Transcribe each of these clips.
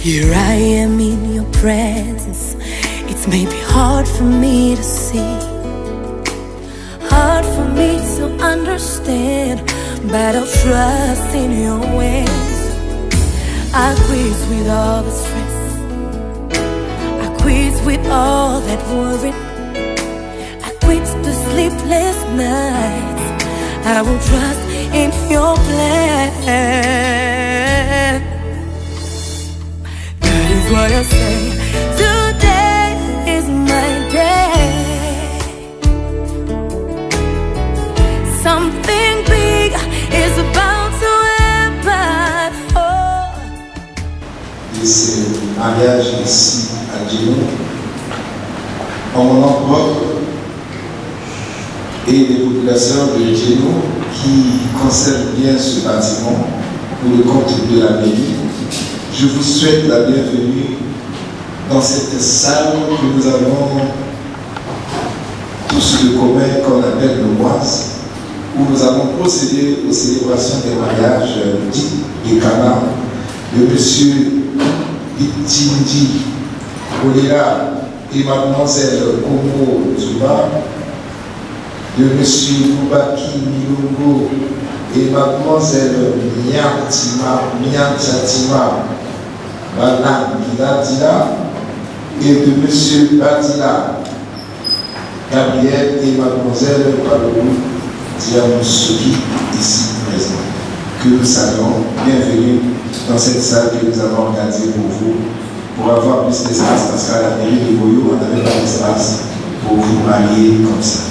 Here I am in your presence. It's maybe hard for me to see, hard for me to understand, but I'll trust in your ways. I quit with all the stress, I quit with all that worry, I quit the sleepless nights. I will trust in your plan. That is what I say. Today is my day. Something big is about to happen. Oh. Et c'est un mariage ici à Djeno, en mon nom propre et les populations de Djeno qui conservent bien ce bâtiment pour le compte de la mairie. Je vous souhaite la bienvenue dans cette salle que nous avons tous de commun qu'on appelle le Moise, où nous avons procédé aux célébrations des mariages dits des Kana de M. Bitindi Olera et Mademoiselle Kongo Zuma, de M. Boubaki Milongo et Mademoiselle Nyanchatima Balan Giladila, et de M. Badila Gabriel et Mademoiselle Palou Diamoussouki, ici présents. Que nous saluons, bienvenue dans cette salle que nous avons organisée pour vous, pour avoir plus d'espace, parce qu'à la mairie de Boyo, on n'avait pas d'espace pour vous marier comme ça.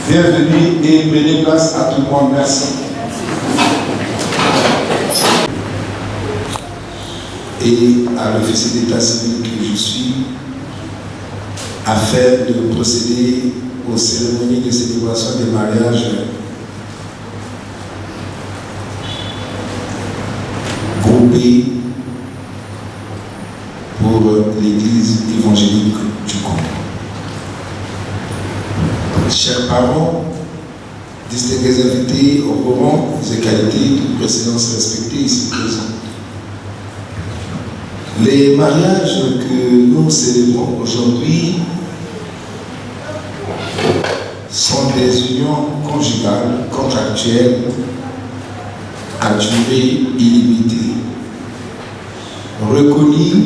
Bienvenue et prenez place à tout le monde. Merci. Et à l'officier d'état civil que je suis, afin de procéder aux cérémonies de célébration des mariages groupés pour l'église évangélique du Congo. Chers parents, distingués invités au rang et qualités de précédence respectées ici présents. Les mariages que nous célébrons aujourd'hui sont des unions conjugales, contractuelles, à durée illimitée, reconnues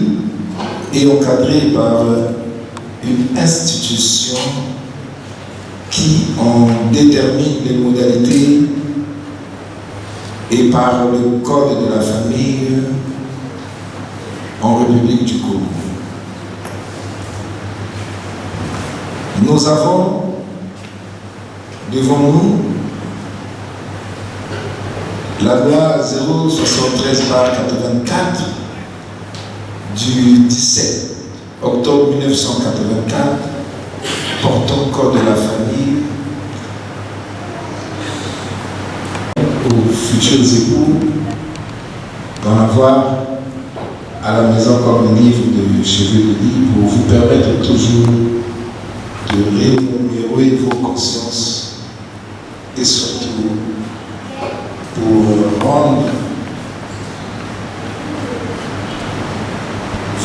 et encadrées par une institution qui en détermine les modalités et par le code de la famille en République du Congo. Nous avons devant nous la loi 073/84 du 17 octobre 1984 portant code de la famille aux futurs époux d'en avoir à la maison comme un livre de chevet de lit pour vous permettre toujours de rémunérer vos consciences et surtout pour rendre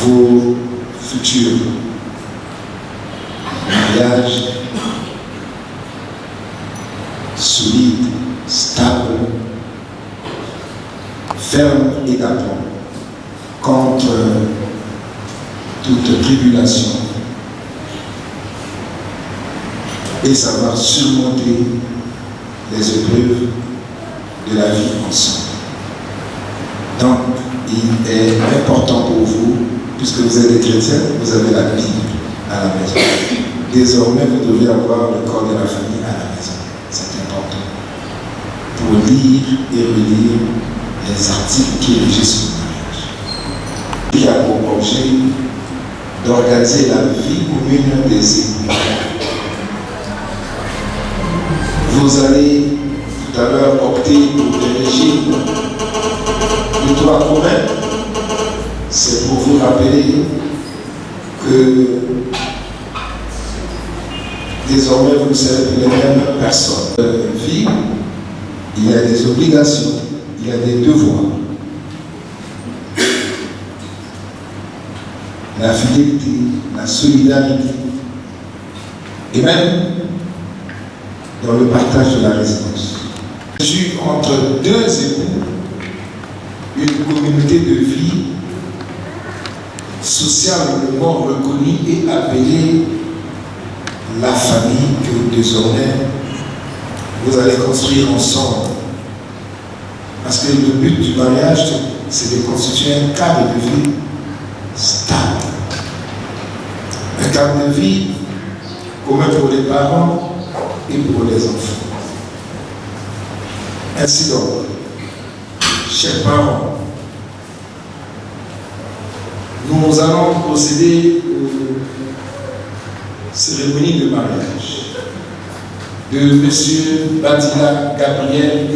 vos futurs mariages solides, stables, fermes et d'aplomb contre toute tribulation et savoir surmonter les épreuves de la vie ensemble. Donc, il est important pour vous, puisque vous êtes des chrétiens, vous avez la Bible à la maison. Désormais, vous devez avoir le corps de la famille à la maison. C'est important. Pour lire et relire les articles qui régissent le mariage. Il a pour objet d'organiser la vie commune des époux. Vous allez tout à l'heure opter pour des régimes de droit commun. C'est pour vous rappeler que désormais vous ne serez plus les mêmes personnes. Vie, il y a des obligations, il y a des devoirs. la fidélité, la solidarité, et même dans le partage de la résidence. Je suis entre deux époux, une communauté de vie socialement reconnue et appelée la famille que désormais vous allez construire ensemble. Parce que le but du mariage, c'est de constituer un cadre de vie stable. Un cadre de vie commun pour les parents et pour les enfants. Ainsi donc, chers parents, nous allons procéder aux cérémonies de mariage de M. Badila Gabriel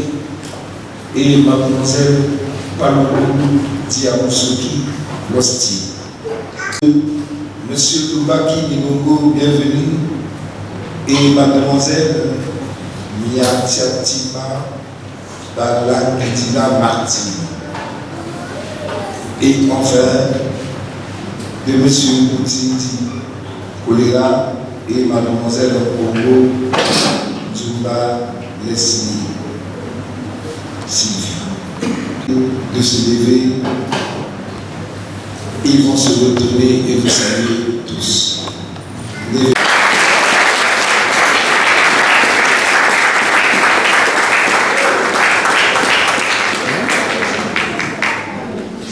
et Mademoiselle Palomou Diamoussoki Losti. M. Toubaki Ninongo, bienvenue, et Mademoiselle Miatiatima Balakidina Martin. Et enfin, de M. Moutindi Kolera et Mademoiselle Congo Zumba Leslie Sylvie. De se lever, ils vont se retourner et vous saluer tous.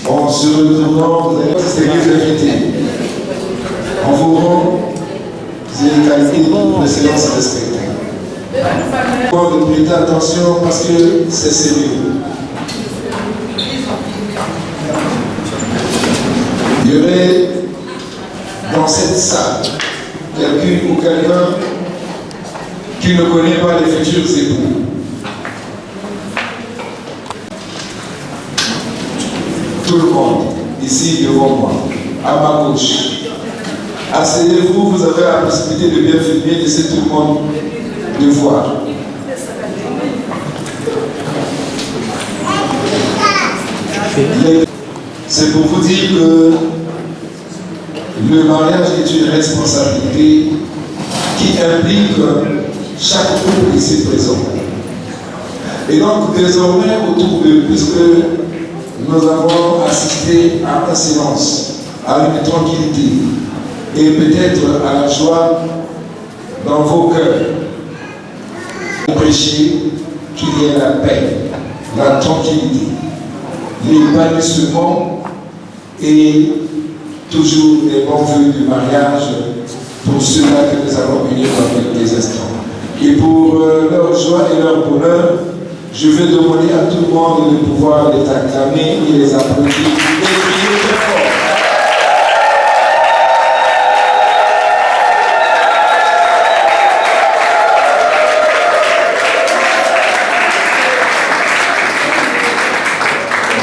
En se retournant, vous allez voir cette église invitée. En vous rend, vous avez les qualités de précédence respectées. De prêter attention parce que c'est sérieux. Il y aurait dans cette salle quelqu'un ou quelqu'un qui ne connaît pas les futurs époux. Tout le monde, ici devant moi, à ma gauche. Asseyez-vous, vous avez la possibilité de bien filmer, laissez tout le monde de voir. C'est pour vous dire que le mariage est une responsabilité qui implique chaque couple ici présent. Et donc désormais, autour de, puisque nous avons assisté à un silence, à une tranquillité et peut-être à la joie dans vos cœurs, prêcher qu'il y ait la paix, la tranquillité, l'épanouissement et toujours les bons vœux du mariage pour ceux-là que nous allons unir dans quelques instants. Et pour leur joie et leur bonheur, je vais demander à tout le monde de pouvoir les acclamer et les applaudir et crier très fort.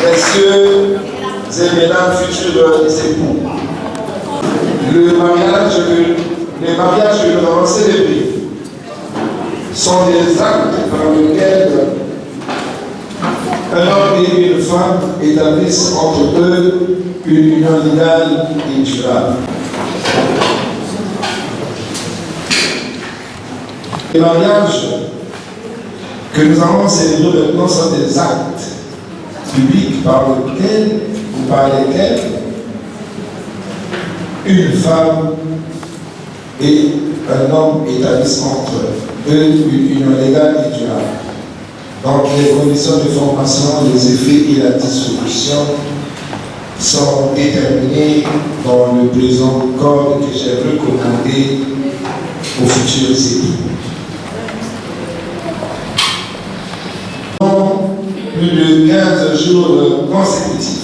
Messieurs et mesdames futurs époux, les mariages que nous avons célébrés sont des actes par lesquels un homme et une femme établissent entre eux une union légale et durable. Les mariages que nous avons célébrés maintenant sont des actes publics par lesquels une femme et un homme établissent entre eux une union légale et durable. Donc les conditions de formation, les effets et la dissolution sont déterminés dans le présent code que j'ai recommandé aux futurs époux. Plus de 15 jours consécutifs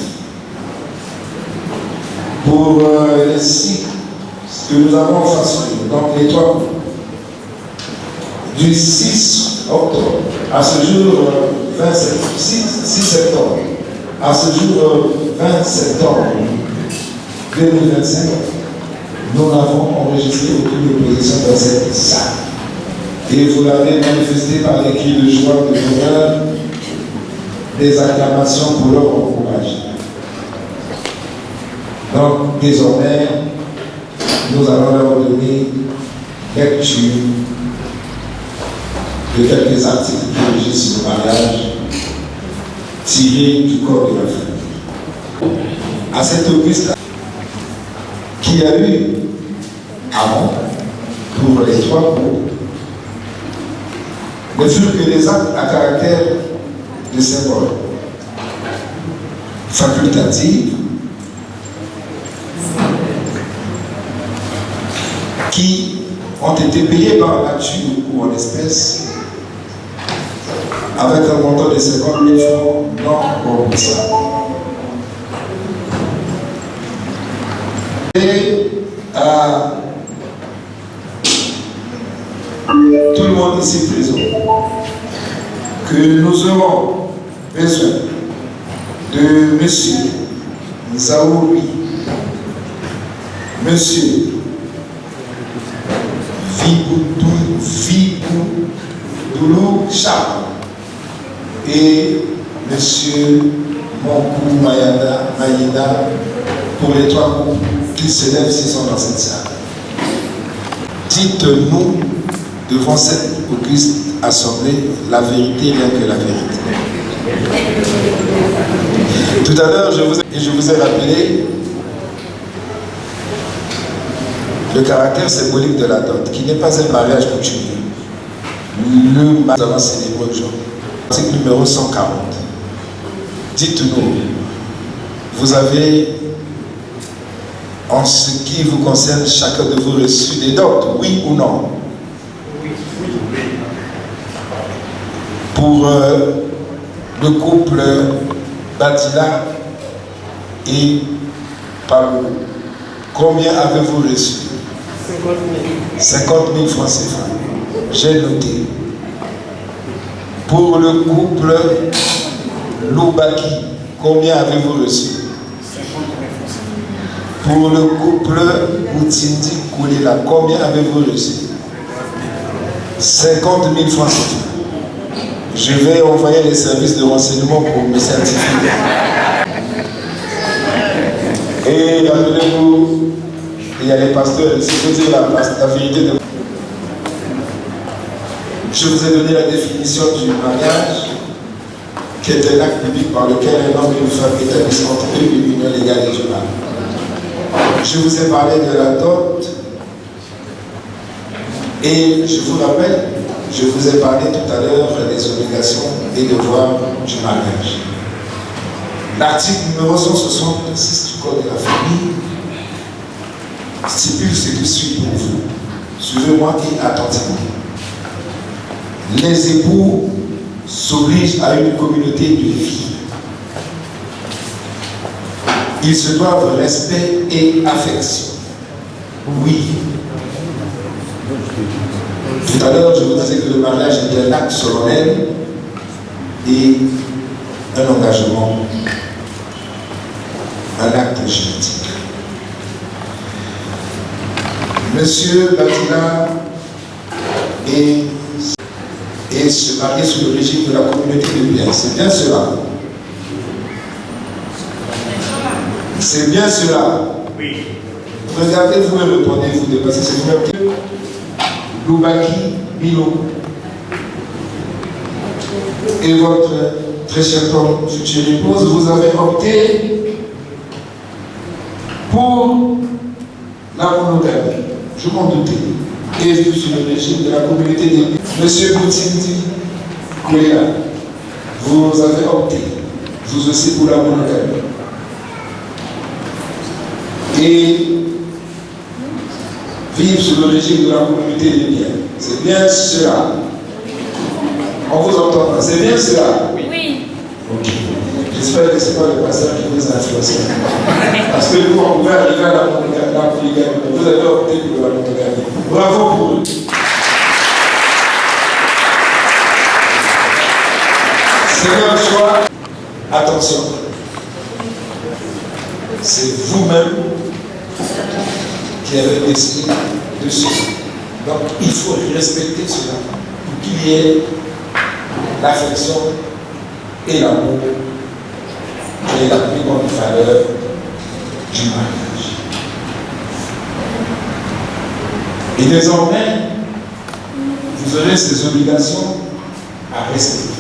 pour les cycles que nous avons façonnés, donc les 3 coups. Du 6 octobre à ce jour 6 septembre, à ce jour 20 septembre 2025, nous n'avons enregistré aucune opposition dans cette salle. Et vous l'avez manifesté par des cris de joie, de bonheur, des acclamations pour leur encouragement. Donc, désormais, nous allons leur donner lecture de quelques articles qui régissent le mariage tirés du corps de la famille. À cet auguste qui a eu avant, pour les trois couples, ne furent que des actes à caractère de symbole, facultatifs, qui ont été payés par nature ou en espèces avec un montant de 50 000 francs non remboursables. Et tout le monde ici présent, que nous aurons besoin de monsieur Zaoui, monsieur Viboudoulou Charles et monsieur Monkou Mayeda pour les trois groupes qui se lèvent s'ils sont dans cette salle. Dites-nous devant cette auguste assemblée la vérité, rien que la vérité. Tout à l'heure, je vous ai rappelé le caractère symbolique de la dot, qui n'est pas un mariage coutumier. Le mariage allons célébrer aujourd'hui. Article numéro 140. Dites-nous, vous avez, en ce qui vous concerne, chacun de vous reçu des dots, oui ou non? Pour le couple Badila et Palou, combien avez-vous reçu? 50 000 francs CFA. J'ai noté. Pour le couple Loubaki, combien avez-vous reçu? 50 000 francs CFA. Pour le couple Boutindi Koulela, combien avez-vous reçu? 50 000 francs CFA. Je vais envoyer les services de renseignement pour me certifier. Et rappelez-vous, il y a les pasteurs, il faut dire la vérité de... Je vous ai donné la définition du mariage, qui est un acte public par lequel un homme et une femme établissent entre eux une union légale et durable. Je vous ai parlé de la dot, et je vous rappelle, je vous ai parlé tout à l'heure des obligations et devoirs du mariage. L'article numéro 166 du Code de la famille stipule ce qui suit pour vous. Suivez-moi et attentivement. Les époux s'obligent à une communauté de vie. Ils se doivent respect et affection. Oui. Tout à l'heure, je vous disais que le mariage est un acte solennel et un engagement, un acte juridique. Monsieur Badila et se marier sous le régime de la communauté de biens. C'est bien cela. C'est bien cela. Oui. Regardez-vous et répondez-vous de passer c'est vous-même qui... Loubaki Milo et votre très cher homme future épouse, vous avez opté pour la monogamie. Je m'en doutais. Et sur le régime de la communauté des... Monsieur Boutindi Kouléa, vous avez opté, vous aussi, pour la monogamie. Et vivre sous le régime de la communauté des biens. C'est bien cela. On vous entend. C'est bien cela. Oui. Ok. J'espère que ce n'est pas le pasteur qui vous a influencé. Parce que vous, on pouvait arriver à la polygamie. Vous avez opté pour la monogamie. Bravo pour eux. C'est leur choix. Attention. C'est vous-même qui avez décidé de cela. Donc il faut respecter cela pour qu'il y ait l'affection et l'amour et la plus grande valeur du mariage. Et désormais, vous aurez ces obligations à respecter.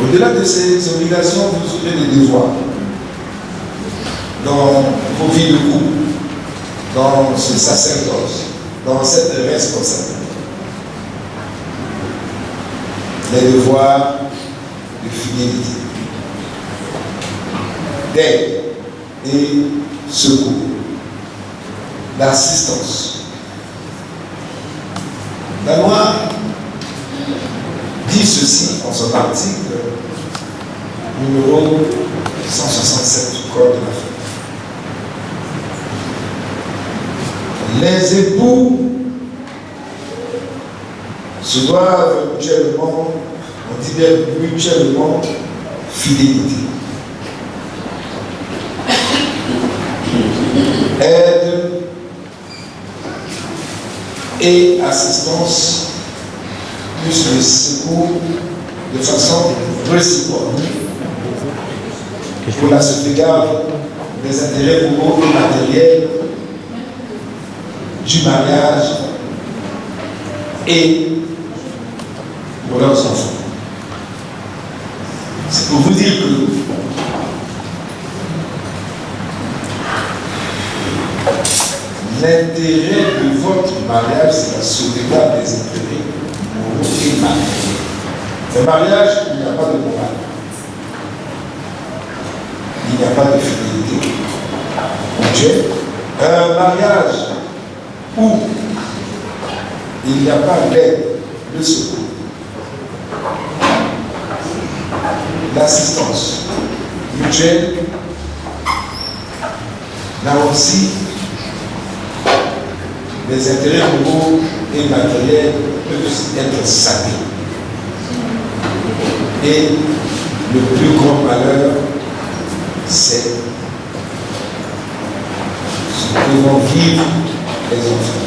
Au-delà de ces obligations, vous aurez des devoirs dans vos vies de couple, dans ce sacerdoce, dans cette responsabilité. Les devoirs de fidélité, d'aide et secours, d'assistance. La loi dit ceci en son article numéro 167 du Code de la famille. Les époux se doivent mutuellement, on dit bien mutuellement, fidélité. Aide et assistance, plus le secours de façon réciproque pour la sauvegarde des intérêts moraux et matériels du mariage et pour leurs enfants. C'est pour vous dire que l'intérêt de votre mariage, c'est la sauvegarde des intérêts moraux et matériels. Le mariage, il n'y a pas de morale. Il n'y a pas de fidélité. Un mariage où il n'y a pas d'aide, de secours, l'assistance mutuelle, là aussi, les intérêts moraux et matériels peuvent être sapés. Et le plus grand malheur, c'est ce que vont vivre les enfants.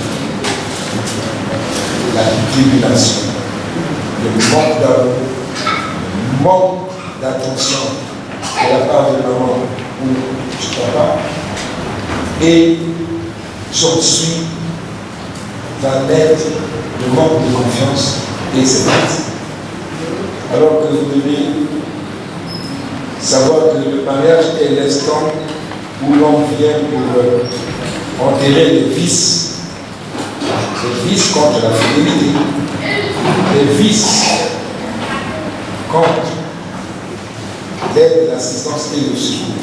La tribulation, le manque d'amour, le manque d'attention de la part de maman ou du papa. Et j'en suis va naître le manque de confiance et c'est parti. Alors que vous devez savoir que le mariage est l'instant où l'on vient pour enterrer les vices contre la fidélité, les vices contre l'aide, l'assistance et le secours.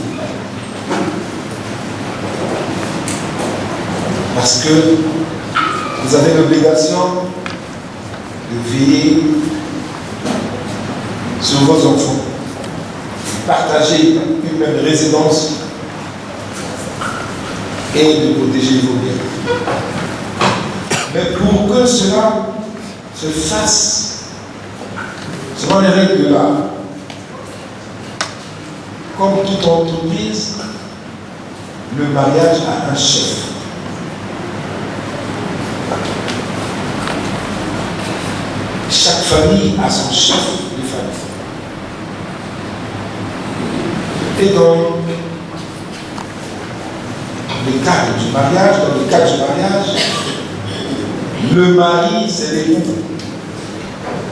Parce que vous avez l'obligation de veiller sur vos enfants, partager une même résidence et de protéger vos biens. Mais pour que cela se fasse selon les règles de l'art, comme toute entreprise, le mariage a un chef. Chaque famille a son chef de famille. Et dans le cadre du mariage, le mari, c'est l'époux.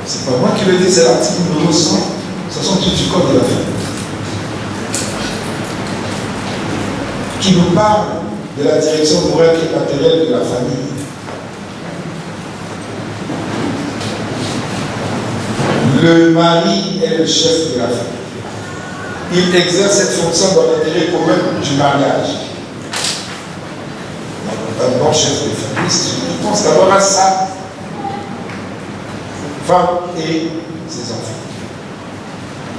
C'est pas moi qui le dis, c'est l'article numéro 168 du Code de la famille. Qui nous parle de la direction morale et matérielle de la famille. Le mari est le chef de la famille. Il exerce cette fonction dans l'intérêt commun du mariage. Un bon chef de famille, c'est celui qui pense d'abord à sa femme et ses enfants.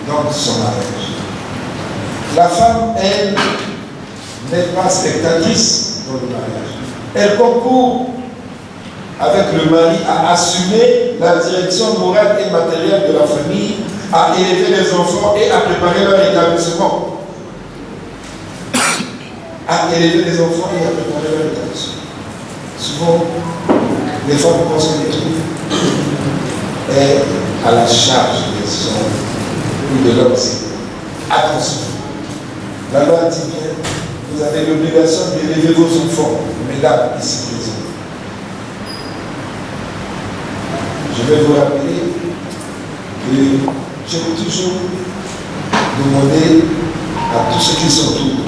Donc son mariage. La femme, elle, n'est pas spectatrice dans le mariage. Elle concourt avec le mari à assumer la direction morale et matérielle de la famille, à élever les enfants et à préparer leur établissement. À élever les enfants et à préparer leur établissement. Souvent, les femmes pensent que les trucs est à la charge des hommes ou de leurs époux. Attention, la loi dit bien, vous avez l'obligation d'élever vos enfants, mais mesdames ici présentes. Je vais vous rappeler que j'ai toujours demandé à tous ceux qui sont autour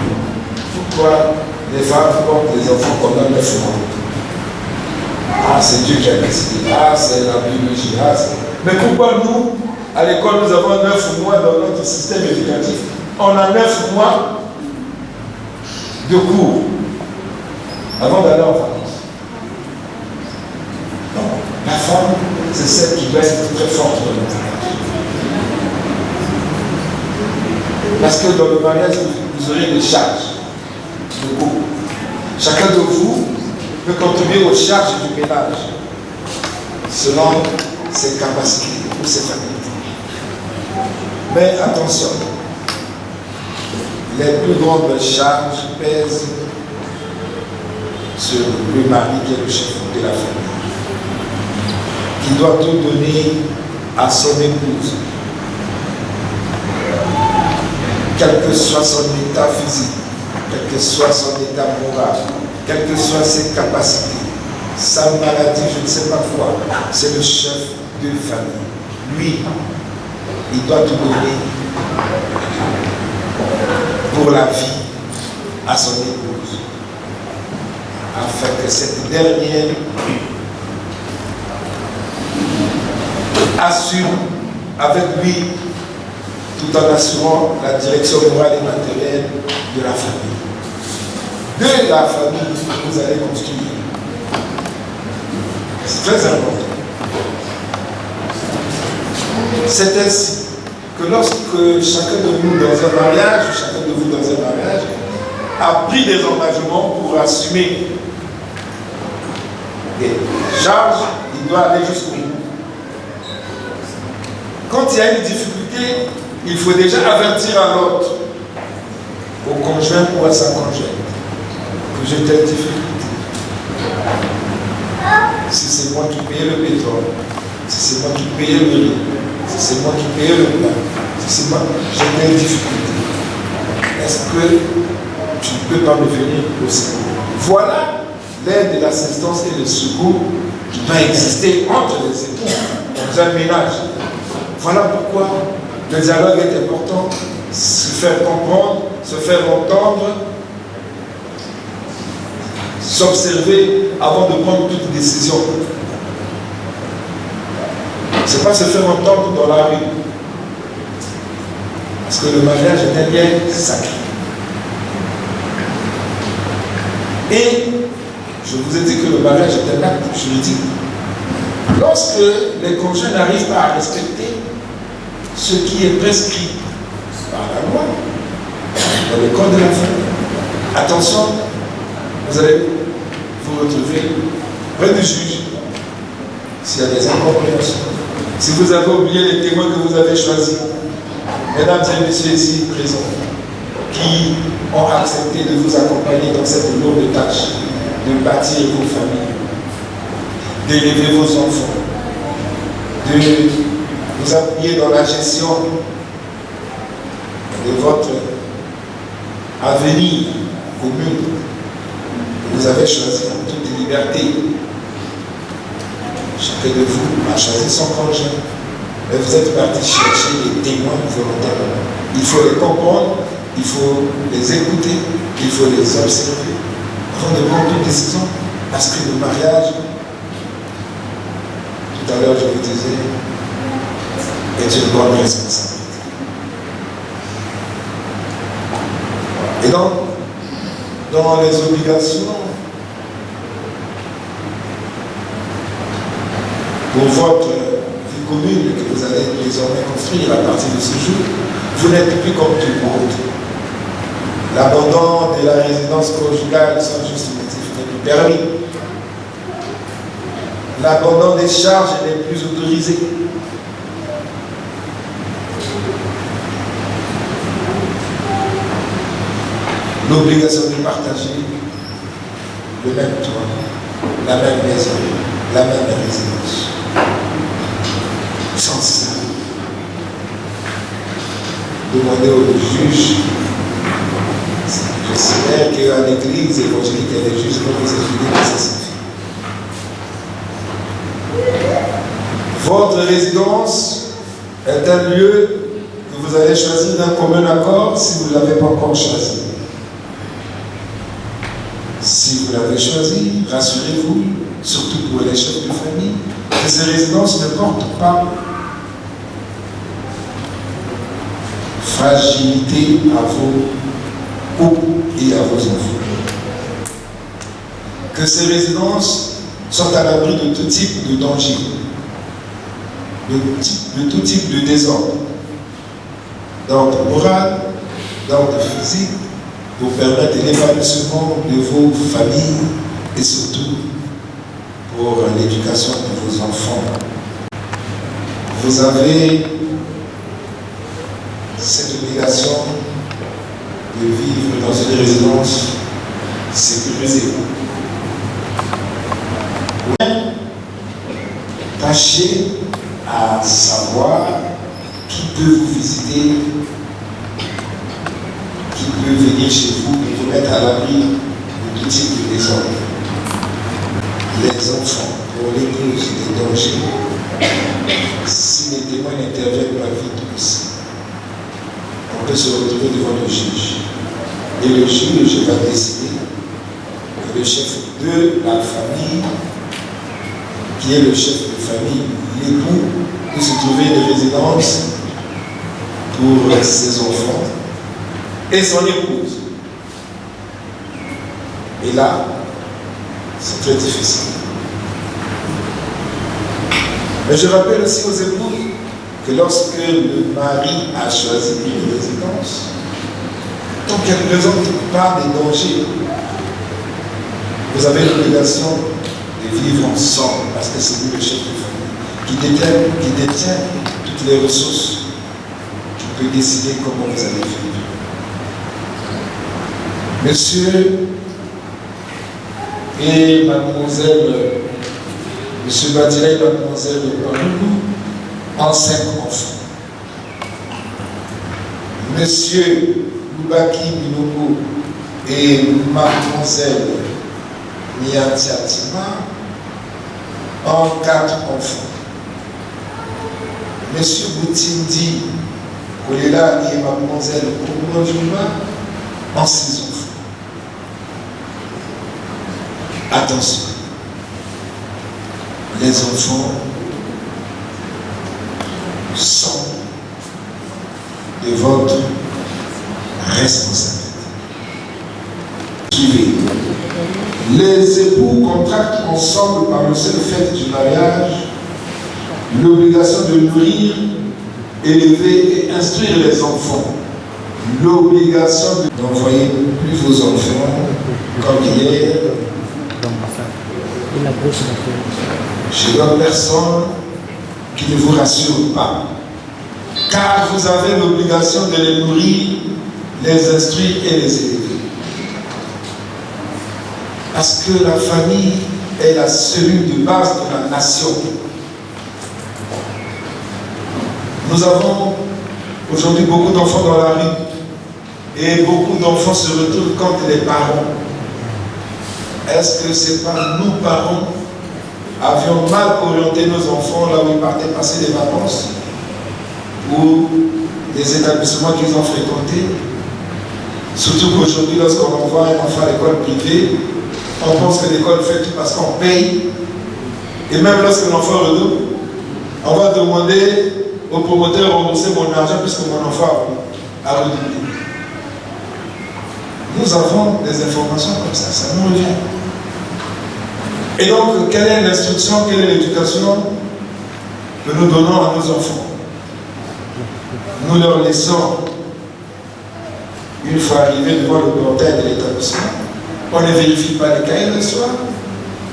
pourquoi les femmes portent les enfants pendant 9 mois. Ah, c'est Dieu qui a décidé. Ah, c'est la biologie. Ah, mais pourquoi nous, à l'école, nous avons 9 mois dans notre système éducatif? On a 9 mois de cours avant d'aller en vacances. Non, la femme, c'est celle qui doit être très forte dans le mariage. Parce que dans le mariage, vous aurez des charges de couple. Chacun de vous peut contribuer aux charges du ménage selon ses capacités ou ses facultés. Mais attention, les plus grandes charges pèsent sur le mari qui est le chef de la famille, qui doit tout donner à son épouse, quel que soit son état physique, quel que soit son état moral, quelles que soient ses capacités, sa maladie, je ne sais pas quoi, c'est le chef de famille. Lui, il doit tout donner pour la vie à son épouse, afin que cette dernière assure avec lui, tout en assurant la direction morale et matérielle de la famille. De la famille que vous allez construire. C'est très important. C'est ainsi que lorsque chacun de nous dans un mariage, chacun de vous dans un mariage, a pris des engagements pour assumer des charges, il doit aller jusqu'au bout. Quand il y a une difficulté, il faut déjà avertir à l'autre, au conjoint ou à sa conjointe, que j'ai telle difficulté. Si c'est moi qui paye le pétrole, si c'est moi qui paye le riz, si c'est moi qui paye le plat, si c'est moi, j'ai telle difficulté. Est-ce que tu ne peux pas me venir au secours? Voilà l'aide et l'assistance et le secours qui doit exister entre les époux dans un ménage. Voilà pourquoi le dialogue est important, se faire comprendre, se faire entendre, s'observer avant de prendre toute décision. Ce n'est pas se faire entendre dans la rue. Parce que le mariage est un lien sacré. Et je vous ai dit que le mariage est un acte juridique. Lorsque les conjoints n'arrivent pas à respecter ce qui est prescrit par la loi, dans le code de la famille, attention, vous allez vous retrouver près du juge s'il y a des incompréhensions. Si vous avez oublié les témoins que vous avez choisis, mesdames et messieurs ici présents, qui ont accepté de vous accompagner dans cette lourde tâche de bâtir vos familles, d'élever vos enfants, de vous appuyer dans la gestion de votre avenir commun que vous avez choisi en toute liberté. Chacun de vous a choisi son conjoint, mais vous êtes parti chercher les témoins volontairement. Il faut les comprendre, il faut les écouter, il faut les observer avant de prendre une décision, parce que le mariage, tout à l'heure je vous disais, est une bonne responsabilité. Et donc, dans les obligations pour votre vie commune que vous allez désormais construire à partir de ce jour, vous n'êtes plus comme tout le monde. L'abandon de la résidence conjugale sans juste motif n'est plus permis. L'abandon des charges n'est plus autorisé. L'obligation de partager le même toit, la même maison, la même résidence. Sans ça, demandez au juge, j'espère qu'en l'église évangélique religieuse, je vais vous expliquer ce que ça signifie. Votre résidence est un lieu que vous allez choisir d'un commun accord si vous ne l'avez pas encore choisi. Si vous l'avez choisi, rassurez-vous, surtout pour les chefs de famille, que ces résidences ne portent pas fragilité à vos couples et à vos enfants. Que ces résidences sont à l'abri de tout type de danger, de tout type de désordre, d'ordre moral, d'ordre physique, pour permettre l'épanouissement de vos familles et surtout pour l'éducation de vos enfants. Vous avez cette obligation de vivre dans une résidence sécurisée. Tâchez à savoir qui peut vous visiter, qui peut venir chez vous et vous mettre à l'abri de tout type de désordre. Les enfants, pour l'épouse, des dangers. Si les témoins n'interviennent pas vite aussi, on peut se retrouver devant le juge. Et le juge va décider que le chef de la famille, qui est le chef de famille, l'époux, peut se trouver une résidence pour ses enfants et son épouse. Et là, c'est très difficile. Mais je rappelle aussi aux époux que lorsque le mari a choisi une résidence, tant qu'elle ne présente pas des dangers, vous avez l'obligation de vivre ensemble, parce que c'est lui le chef de famille, qui détient toutes les ressources, qui peut décider comment vous allez vivre. Monsieur et mademoiselle, monsieur Badila et mademoiselle Panoulou, en 5 enfants. Monsieur Loubaki Binoko et mademoiselle Niatiatima, en 4 enfants. Monsieur Boutindi Kolela et mademoiselle Koumanjouma, en 6 enfants. Attention, les enfants sont de votre responsabilité. Suivez. Les époux contractent ensemble par le seul fait du mariage l'obligation de nourrir, élever et instruire les enfants. L'obligation d'envoyer plus vos enfants comme hier. Je donne personne qui ne vous rassure pas. Car vous avez l'obligation de les nourrir, les instruire et les élever. Parce que la famille est la cellule de base de la nation. Nous avons aujourd'hui beaucoup d'enfants dans la rue. Et beaucoup d'enfants se retrouvent contre les parents. Est-ce que c'est pas nous, parents, avions mal orienté nos enfants là où ils partaient passer des vacances ou des établissements qu'ils ont fréquentés? Surtout qu'aujourd'hui, lorsqu'on envoie un enfant à l'école privée, on pense que l'école fait tout parce qu'on paye. Et même lorsque l'enfant redouble, on va demander au promoteur de rembourser mon argent puisque mon enfant a redoublé. Nous avons des informations comme ça nous revient. Et donc, quelle est l'instruction, quelle est l'éducation que nous donnons à nos enfants? Nous leur laissons, une fois arrivés devant le portail de l'établissement, on ne vérifie pas les cahiers le soir,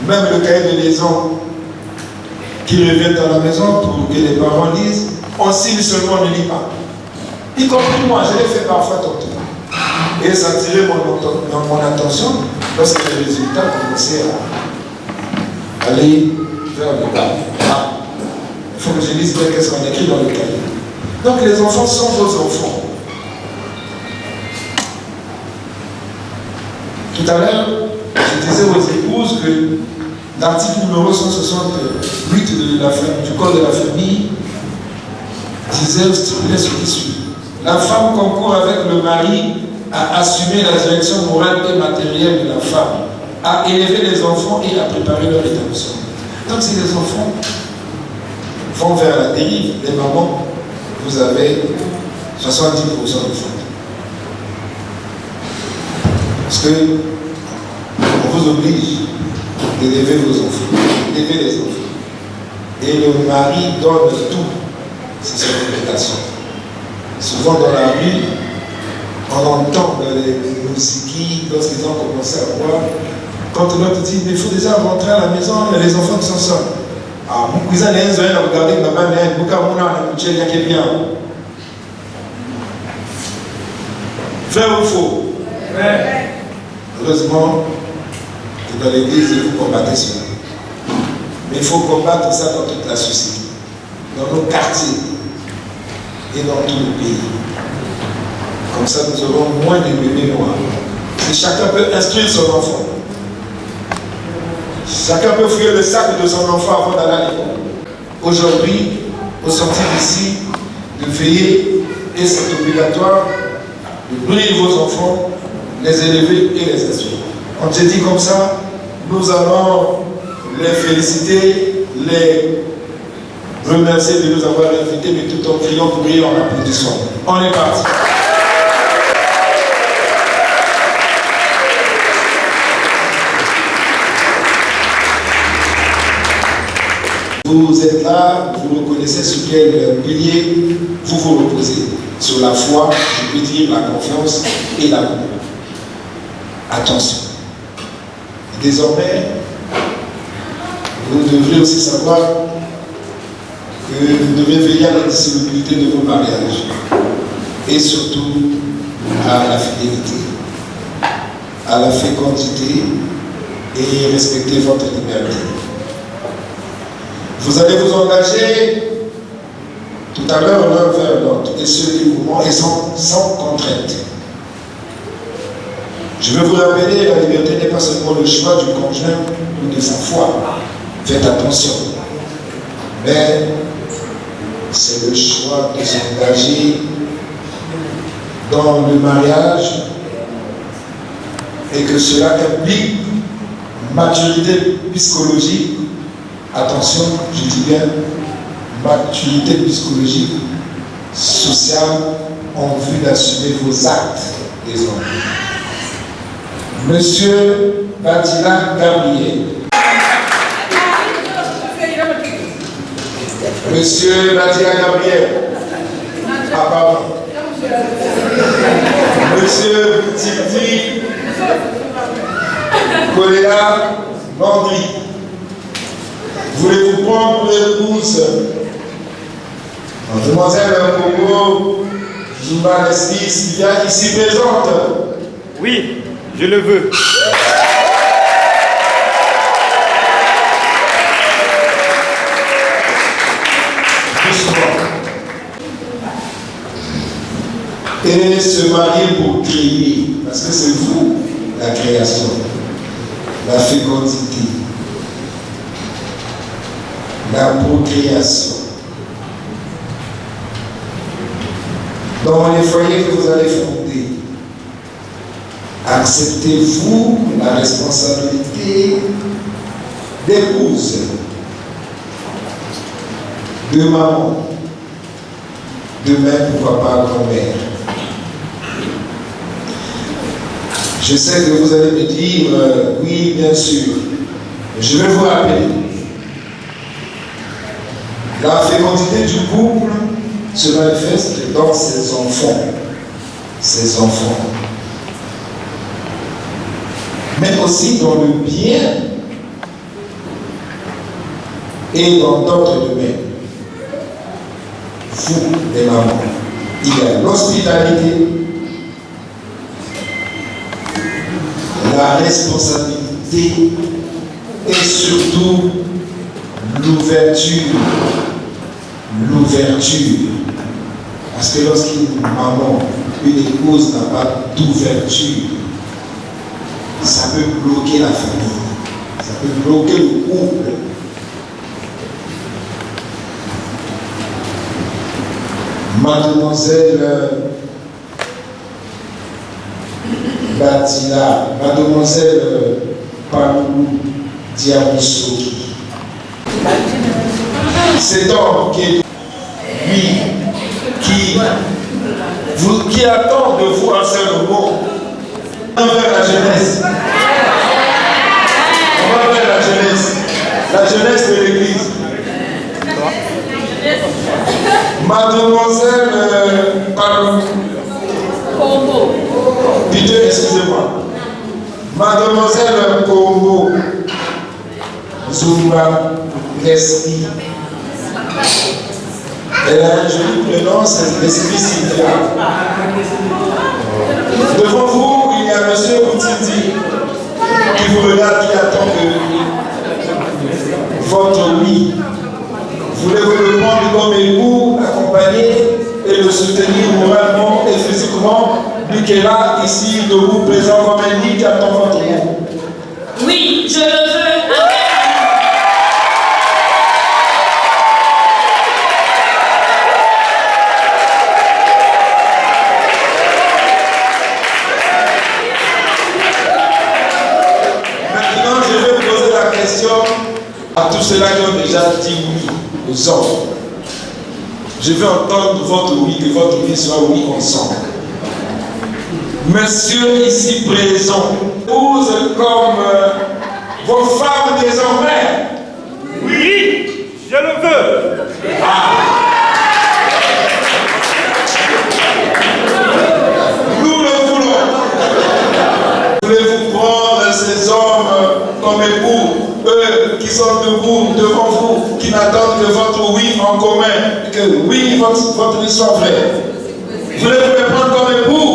même le cahier de liaison qui revient dans la maison pour que les parents lisent, on signe seulement, on ne lit pas. Y compris moi, je l'ai fait parfois tantôt. Et ça attirait mon attention lorsque les résultats commençaient à aller vers le bas. Il faut que je lise bien qu'est-ce qu'on écrit dans le cahier. Donc les enfants sont vos enfants. Tout à l'heure, je disais aux épouses que l'article numéro 168 du Code de la famille disait, stipulait ce qui suit. La femme concourt avec le mari à assumer la direction morale et matérielle de la femme, à élever les enfants et à préparer leur établissement. Donc si les enfants vont vers la dérive, les mamans, vous avez 70% de faute. Parce que on vous oblige d'élever vos enfants, d'élever les enfants. Et le mari donne tout, c'est son obligation. Souvent dans la rue, on entend les musiques lorsqu'ils ont commencé à boire. Quand l'autre dit, mais il faut déjà rentrer à la maison, il y a les enfants qui sont seuls. Ah, mon cousin est un à regarder ma mère, mon camona, mon tchèque, il y a bien. Vrai ou faux? Vrai. Heureusement, dans l'église, vous combattez cela. Mais il faut combattre ça dans toute la société, dans nos quartiers et dans tout le pays. Comme ça, nous aurons moins de bébés noirs. Si chacun peut instruire son enfant, chacun peut fouiller le sac de son enfant avant d'aller à l'école. Aujourd'hui, au sortir d'ici, de veiller, et c'est obligatoire, de nourrir vos enfants, les élever et les instruire. On te dit comme ça, nous allons les féliciter, les remercier de nous avoir invités, mais tout en criant pour rire en applaudissant. On est parti. Vous êtes là, vous reconnaissez sur quel pilier vous vous reposez. Sur la foi, je peux dire la confiance et l'amour. Attention. Désormais, vous devrez aussi savoir que vous devez veiller à la disponibilité de vos mariages et surtout à la fidélité, à la fécondité et respecter votre liberté. Vous allez vous engager tout à l'heure l'un vers l'autre et ce librement et sans contrainte. Je veux vous rappeler, la liberté n'est pas seulement le choix du conjoint ou de sa foi. Faites attention. Mais c'est le choix de s'engager dans le mariage et que cela implique maturité psychologique. Attention, je dis bien maturité psychologique, sociale, en vue d'assumer vos actes des hommes. Monsieur Batila Gabriel. Monsieur Batila Gabriel. Ah, pardon. Monsieur Titi Kolela Landry. Voulez-vous prendre pour l'épouse Mademoiselle Congo Zumba Leslis, qui vient ici présente? Oui, je le veux. Et se marier pour créer, parce que c'est vous la création, la fécondité, la procréation. Dans les foyers que vous allez fonder, acceptez-vous la responsabilité d'épouse, de maman, de mère, pourquoi pas grand-mère. Je sais que vous allez me dire, oui, bien sûr. Je vais vous rappeler. La fécondité du couple se manifeste dans ses enfants. Ses enfants. Mais aussi dans le bien et dans d'autres domaines. Vous, les mamans, il y a l'hospitalité, la responsabilité et surtout l'ouverture. L'ouverture. Parce que lorsqu'une maman, une épouse n'a pas d'ouverture, ça peut bloquer la famille, ça peut bloquer le couple. Mademoiselle Batila, Mademoiselle Palou Diaboussoki. Cet homme qui attend de vous un seul mot envers la jeunesse. On va vers la jeunesse de l'église. Mademoiselle Palou. Pitié, excusez-moi. Mademoiselle Combo Zumba Leslie. Elle a un joli prénom, c'est difficile. Devant vous, il y a M. Boutindi qui vous regarde, qui attend que votre oui. Voulez-vous le prendre comme époux, accompagner et le soutenir moralement et physiquement, lui qui est là, ici, debout, présent comme un lit qui attend votre mot? Oui, je le veux. Maintenant, je vais poser la question à tous ceux-là qui ont déjà dit oui aux hommes. Je vais entendre votre oui, que votre oui soit oui ensemble. Monsieur ici présent, pose comme vos femmes désormais. Oui, je le veux. Nous le voulons. Voulez-vous prendre ces hommes comme époux, eux qui sont debout devant vous, qui n'attendent que votre oui en commun, que oui, votre oui soit vrai. Voulez-vous les prendre comme époux?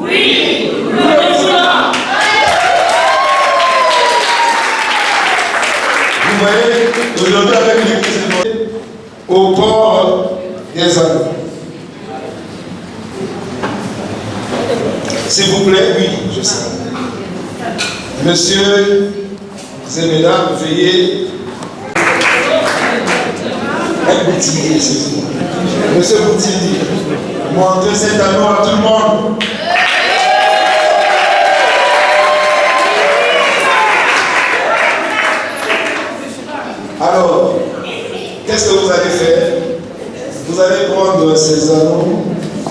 Oui, nous le voulons. Vous voyez, aujourd'hui avec l'église au bord des anneaux. S'il vous plaît, oui, je sais. Monsieur et mesdames, veuillez Boutindi, excusez-moi. Monsieur Boutindi, montrez cet anneau à tout le monde. Alors, qu'est-ce que vous allez faire? Vous allez prendre ces anneaux,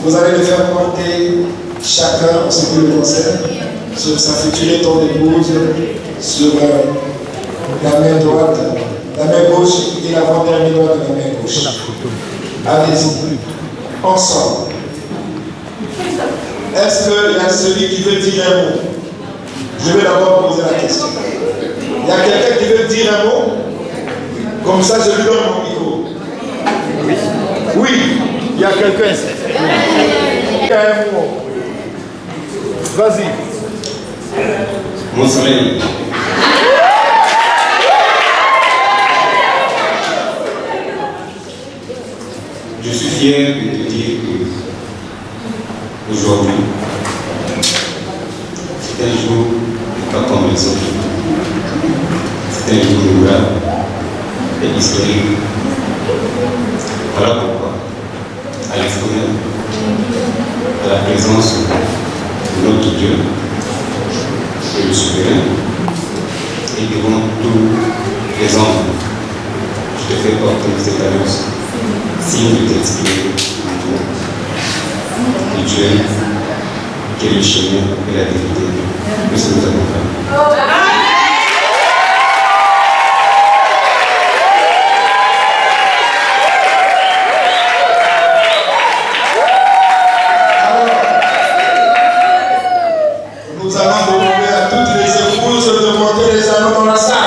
vous allez les faire porter chacun en ce qui le concerne, sur sa future étant d'épouse, sur la main droite, la main gauche et l'avant-dernier doigt de la main gauche. Allez-y, ensemble. Est-ce qu'il y a celui qui veut dire un mot? Je vais d'abord poser la question. Il y a quelqu'un qui veut dire un mot? Comme ça, je lui donne mon micro. Oui, Il y a quelqu'un ici. il y a un mot. Vas-y. Mon soleil. Je suis fier de te dire qu'aujourd'hui, c'est un jour pas comme les autres. C'est un jour mémorable et historique. Voilà pourquoi, à l'extérieur de la présence de notre Dieu et le souverain, et devant tous les hommes, je te fais porter cette alliance, signe de t'exprimer en Dieu, qui est le chemin et la vérité, que ce nous accompagne. Nous allons demander à toutes les épouses de monter les anneaux dans la salle.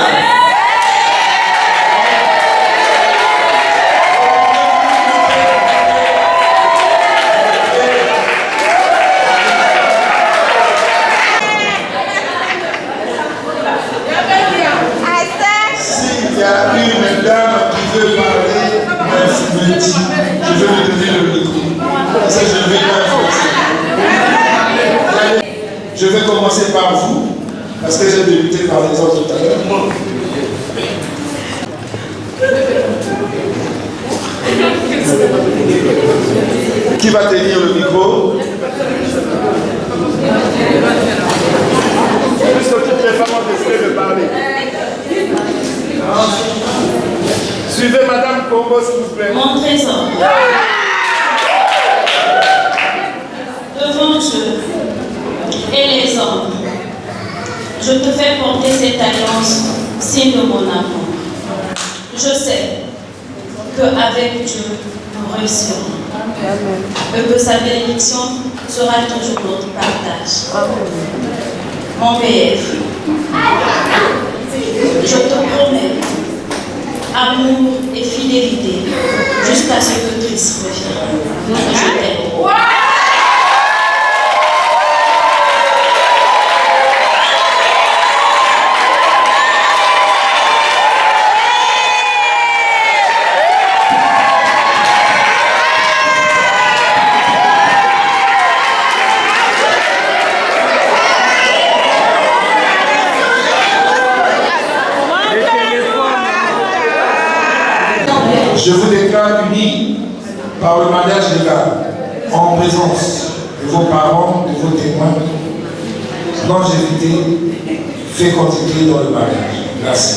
S'il y a une dame qui veut parler, me dit, je vais lui donner le micro. Ça, je vais l'informer. Je vais commencer par vous. Parce que j'ai débuté par les autres tout à l'heure. Qui va tenir le micro? Puisque toutes les femmes ont décidé de parler. Suivez Madame Congo, s'il vous plaît. Mon trésor. Devant Dieu et les hommes, je te fais porter cette alliance, signe de mon amour. Je sais qu'avec Dieu, nous réussirons. Et que sa bénédiction sera toujours notre partage. Mon PF, je te promets amour et fidélité jusqu'à ce que Christ revienne. Je t'aime. Je vous déclare unis par le mariage légal, en présence de vos parents, de vos témoins, longévité, fécondité dans le mariage. Merci.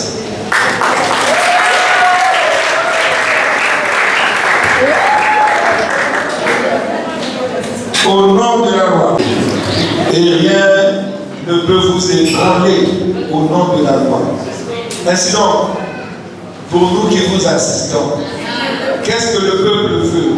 Au nom de la loi, et rien ne peut vous ébranler au nom de la loi. Ainsi donc, pour nous qui vous assistons, qu'est-ce que le peuple veut?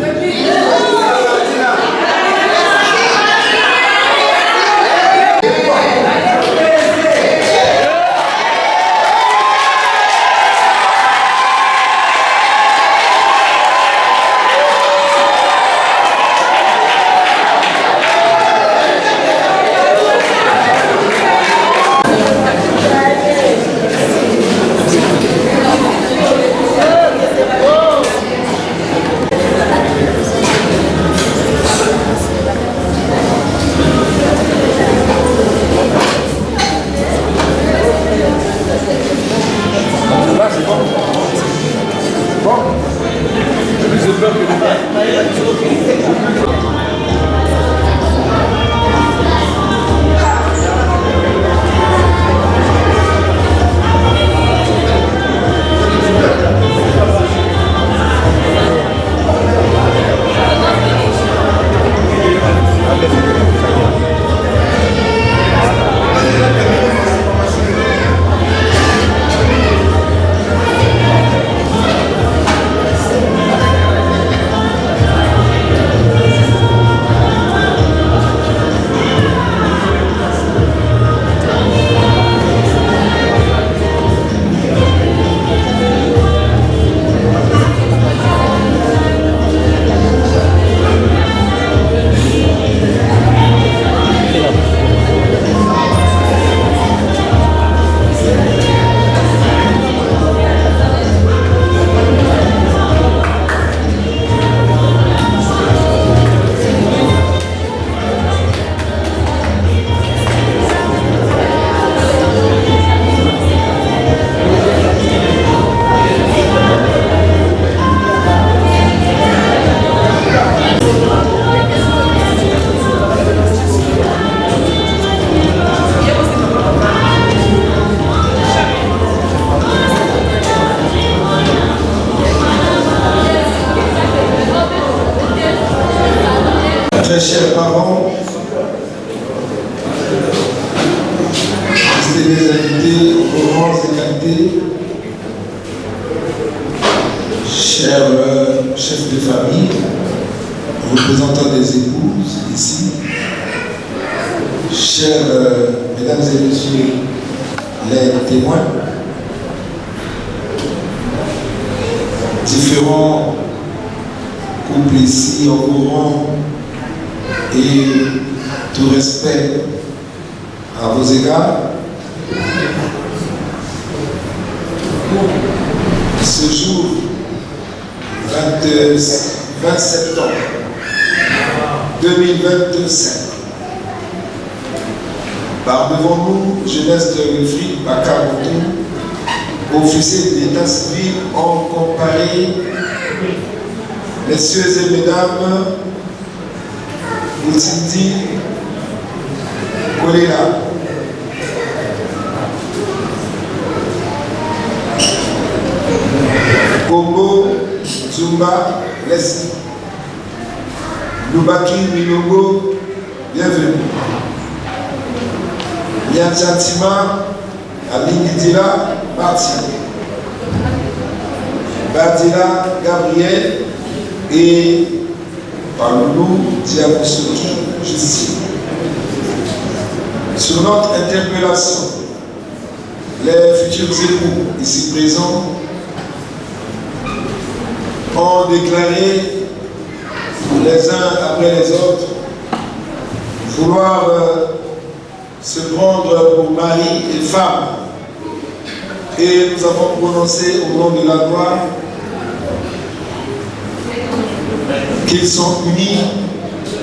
Très chers parents, distingués invités, grands et qualités, chers chefs de famille, représentants des épouses ici, chers mesdames et messieurs les témoins, différents couples ici en courant, et tout respect à vos égards. Ce jour, 20 septembre 2025, Par devant nous, jeunesse de Wilfried Bakamoto, officier de l'état civil, ont comparé, messieurs et mesdames, Boutindi Kolela, Kombo Zumba Leslie, Lubaki Milongo, bienvenue. Yantiatima Alinidila Martin, Badila Gabriel et Paloulou Diaboussoki Justine. Sur notre interpellation, les futurs époux ici présents ont déclaré les uns après les autres vouloir se prendre pour mari et femme. Et nous avons prononcé au nom de la loi qu'ils sont unis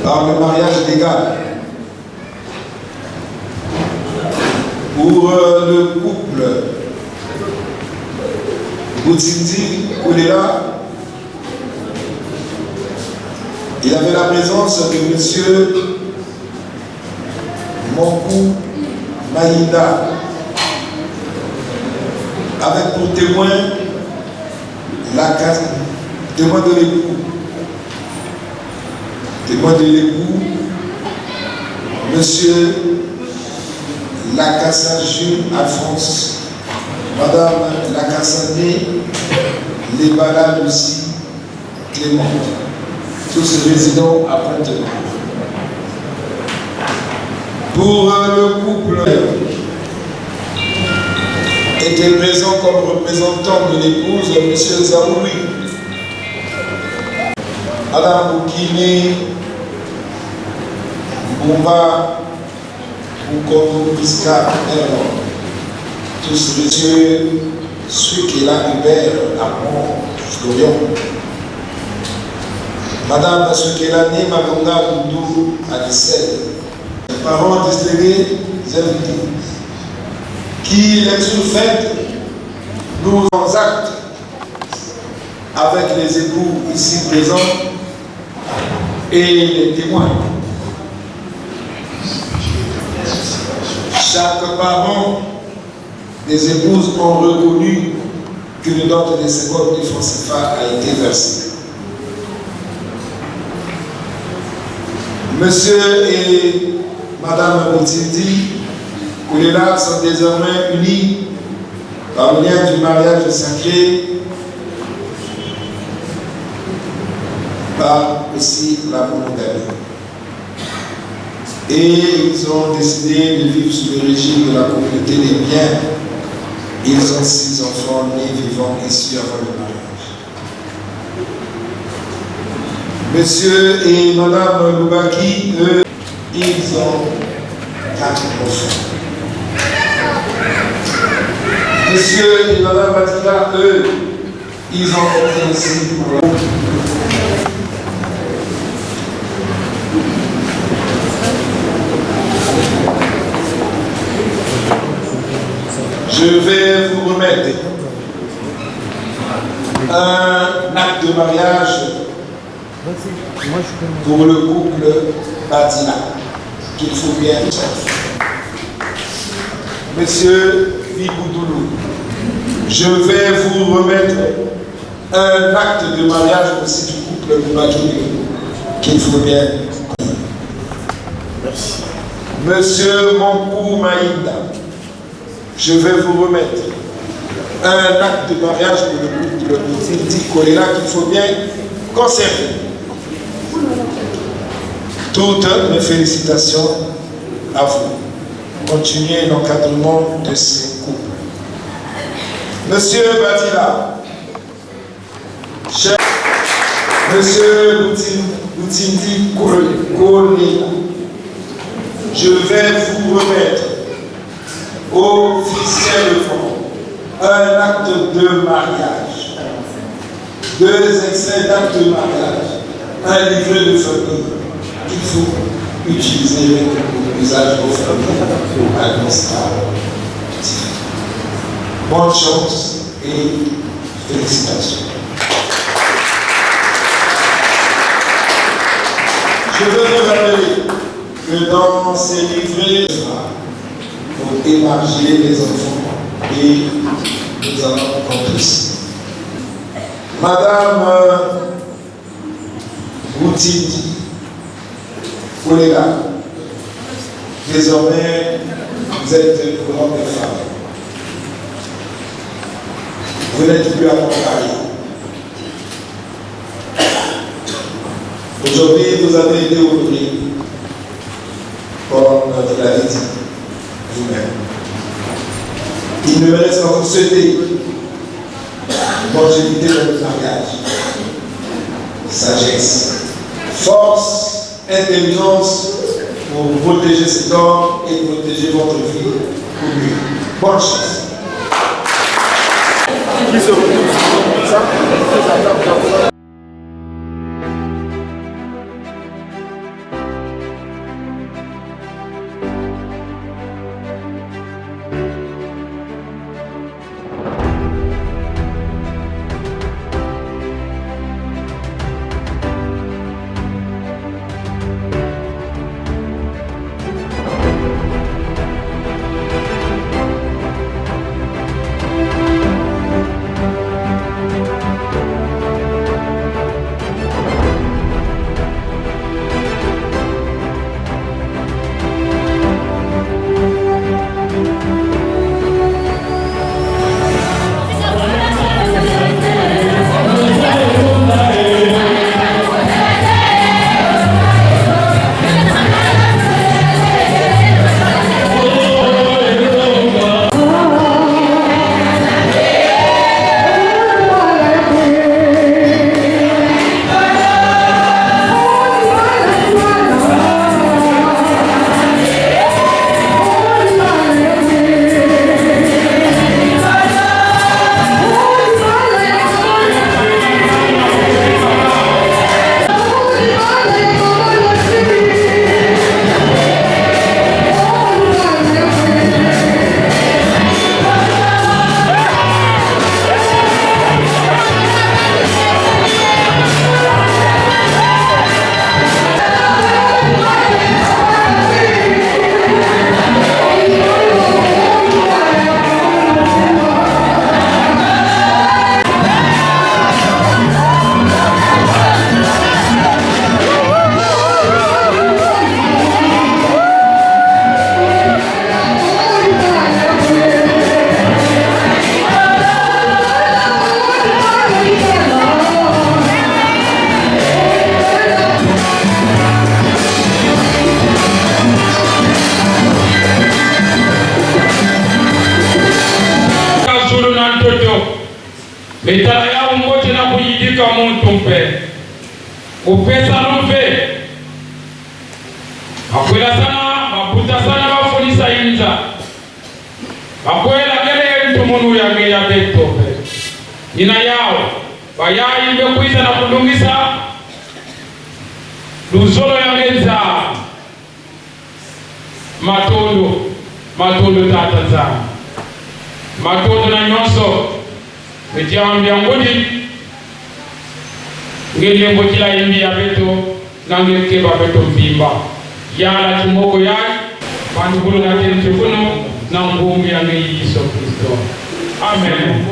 par le mariage légal. Pour le couple Boutindi Kolela, il y avait la présence de monsieur Monkou Maïda, avec pour témoin témoin de l'époux. Témoin de l'époux, monsieur Lacassa Jules Alphonse, madame Lacassa Né, Lebala Lucie Clément, tous résidents à Pointe-Noire. Pour le couple était présent comme représentant de l'épouse, M. Zaoui, Madame Boukini, Boumba, Boukono, Biska, Erlon, tous messieurs, ceux qui là, Hubert, Armand, Florian, Madame Sukelani, Magonga, Boudou, Adissel, parents distingués, invités, qui les fête nous en actes avec les époux ici présents et les témoins. Chaque parent des épouses ont reconnu qu'une dot de 50 000 francs CFA a été versée. Monsieur et Madame Boutindi Kolela sont désormais unis par le lien du mariage sacré, par aussi la monogamie. Et ils ont décidé de vivre sous le régime de la communauté des biens. Ils ont 6 enfants nés vivants issus avant le mariage. Monsieur et Madame Loubaki, eux, ils ont 4 enfants. Monsieur et Madame Batila, eux, ils ont été aussi pour la... Je vais vous remettre un acte de mariage pour le couple Batila, qu'il faut bien faire. Monsieur Vigoudoulou, je vais vous remettre un acte de mariage aussi du couple Badjoulou, qu'il faut bien faire. Merci. Monsieur Monkou Maïda, je vais vous remettre un acte de mariage pour le couple Boutindi Kolela qu'il faut bien conserver. Toutes mes félicitations à vous. Continuez l'encadrement de ces couples. Monsieur Batila, cher Monsieur Boutindi Kolela, je vais vous remettre officiellement un acte de mariage, 2 extraits d'acte de mariage, un livret de famille qu'il faut utiliser l'usage de vos familles à un constat. Bonne chance et félicitations. Je veux vous rappeler que dans ces livrets, pour émarger les enfants et nous allons compris. Madame Boutiti, Kouléga, désormais vous êtes grande femme. Vous n'êtes plus à Montréal. Aujourd'hui, vous avez été honoré, comme vous l'avez dit vous-même. Il ne me reste qu'à vous souhaiter longévité dans le mariage, sagesse, force, intelligence pour protéger cet homme et protéger votre vie pour mieux. Bonne chance. Qui se retrouve comme ça? Metala yao mwote na kujidika muntu mpe upesa nuve akwela sana maputa sana wafunisa inza akwela gele mtu munu ya betope nina yao bayayi mbekuiza na kudungisa luzolo ya meza matondo tata zana matondo na nyoso Metiambia ngudi ngelembo kila imbi ya beto na ngekeba beto mpimba yala chimoko yai pandukulu na tenchukuno na ngumbi ya ngeyi Yesu Kristo. Amen.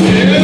Yeah.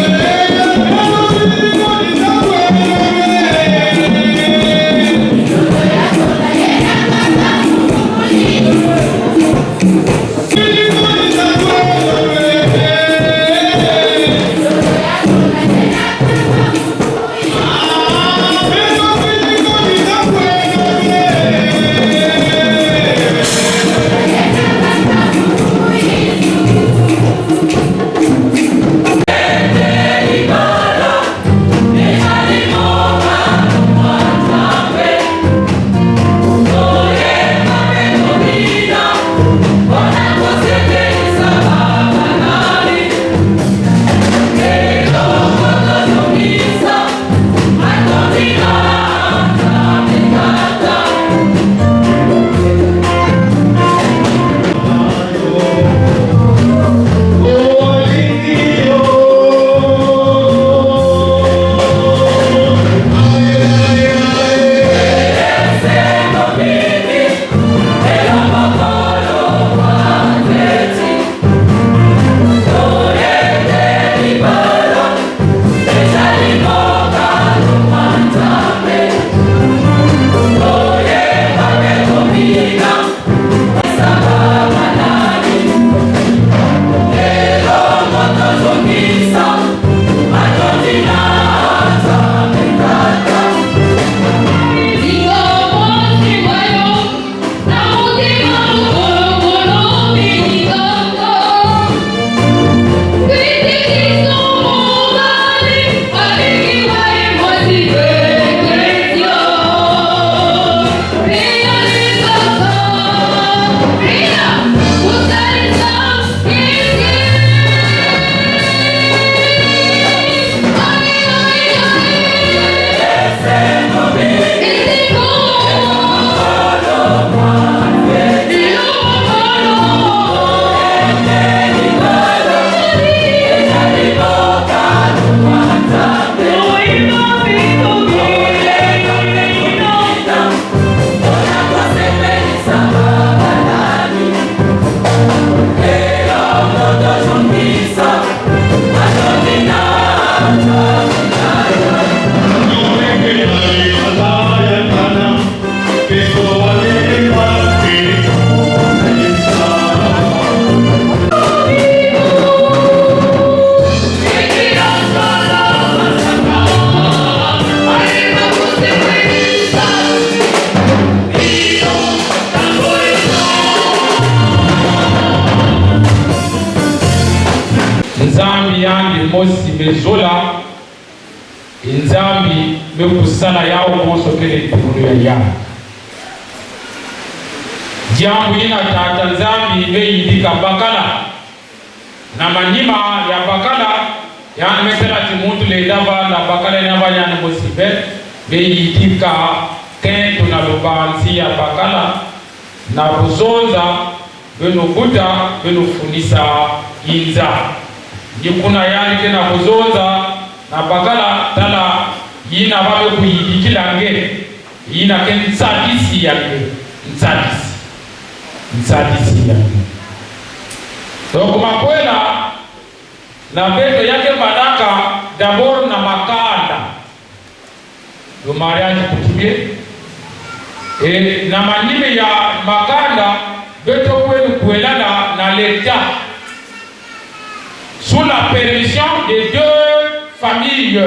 mosi mezola inzambi mekusala yao konsokele tibulu ya jambu ina tata nzambi meindika bakala na manima ya bakala yani mesela timuntu le dava la bakala na vanya mosibe meindika kento na lobansi ya bakala na buzonza beno buda beno funisa inza yikuna yani kena buzonza na bakala tala yina babe kuyidikilange yina ken sadisi yake sadisi yake donc makwela na beto yake badaka d'abord na makanda le mariage coutumier et na manime ya makanda beto kwenu kuelana na l'état sous la permission des deux familles,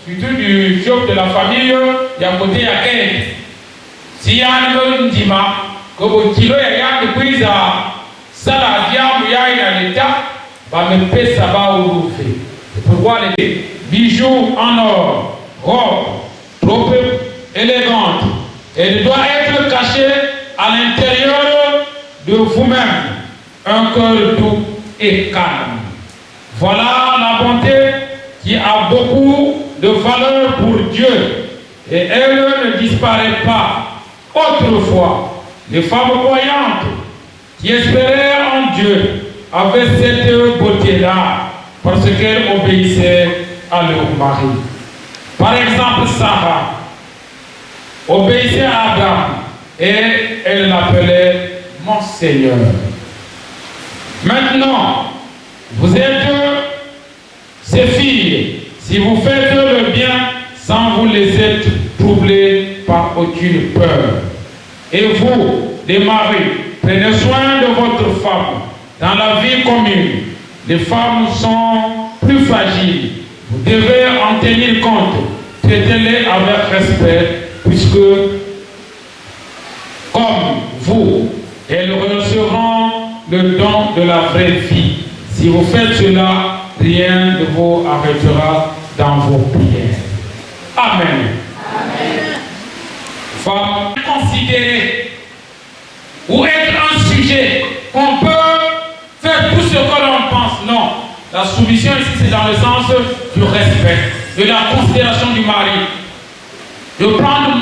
surtout du chef de la famille, il y a côté ya Kenya. Si ya ndima ko kilo ya yangu kuiza sala diamu ya ina l'état va me pesa ba urufe. Pourquoi les bijoux en or, robe trop élégante, elle doit être cachée à l'intérieur de vous-même, un cœur doux et calme. Voilà la bonté qui a beaucoup de valeur pour Dieu et elle ne disparaît pas. Autrefois, les femmes croyantes qui espéraient en Dieu avaient cette beauté-là parce qu'elles obéissaient à leur mari. Par exemple, Sarah obéissait à Adam et elle l'appelait mon Seigneur. Maintenant, vous êtes ses filles, si vous faites le bien sans vous laisser troubler par aucune peur. Et vous, les maris, prenez soin de votre femme. Dans la vie commune, les femmes sont plus fragiles. Vous devez en tenir compte. Traitez-les avec respect, puisque comme vous, elles recevront le don de la vraie vie. Si vous faites cela, rien ne vous arrêtera dans vos prières. Amen. Amen. Femme, considérer ou être un sujet qu'on peut faire tout ce que l'on pense. Non. La soumission ici, c'est dans le sens du respect, de la considération du mari. De prendre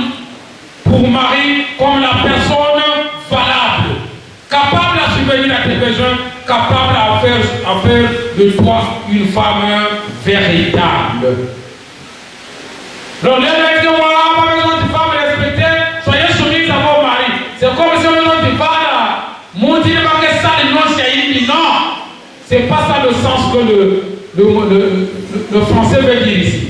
pour mari comme la personne valable, capable à subvenir à tes besoins, capable à faire de toi une femme véritable. Donc, les mecs qui n'ont pas besoin de femmes respectées, soyez soumis à vos maris. C'est comme si on ne dit pas, mon Dieu, ça, non, c'est pas ça le sens que le français veut dire ici.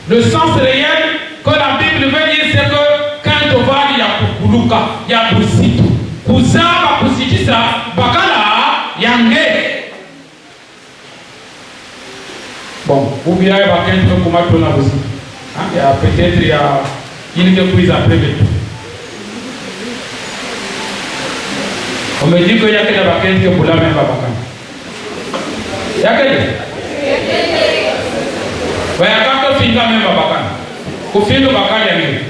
Le sens réel que la Bible veut dire, c'est que quand on va, il y a Kukuluka, il y a Poussito. Kuzaba, Poussitisa, Bakala, Yangé. Bon, vous verrez, il y a quelqu'un comme Atona aussi. Il y a peut-être une qui prise après le tout. On me dit qu'il y a quelqu'un qui est pour la même Bakana. Il y a quelqu'un. Il y a quelqu'un qui est pour la même Bakana. Au fil de Bakana, il y a quelqu'un.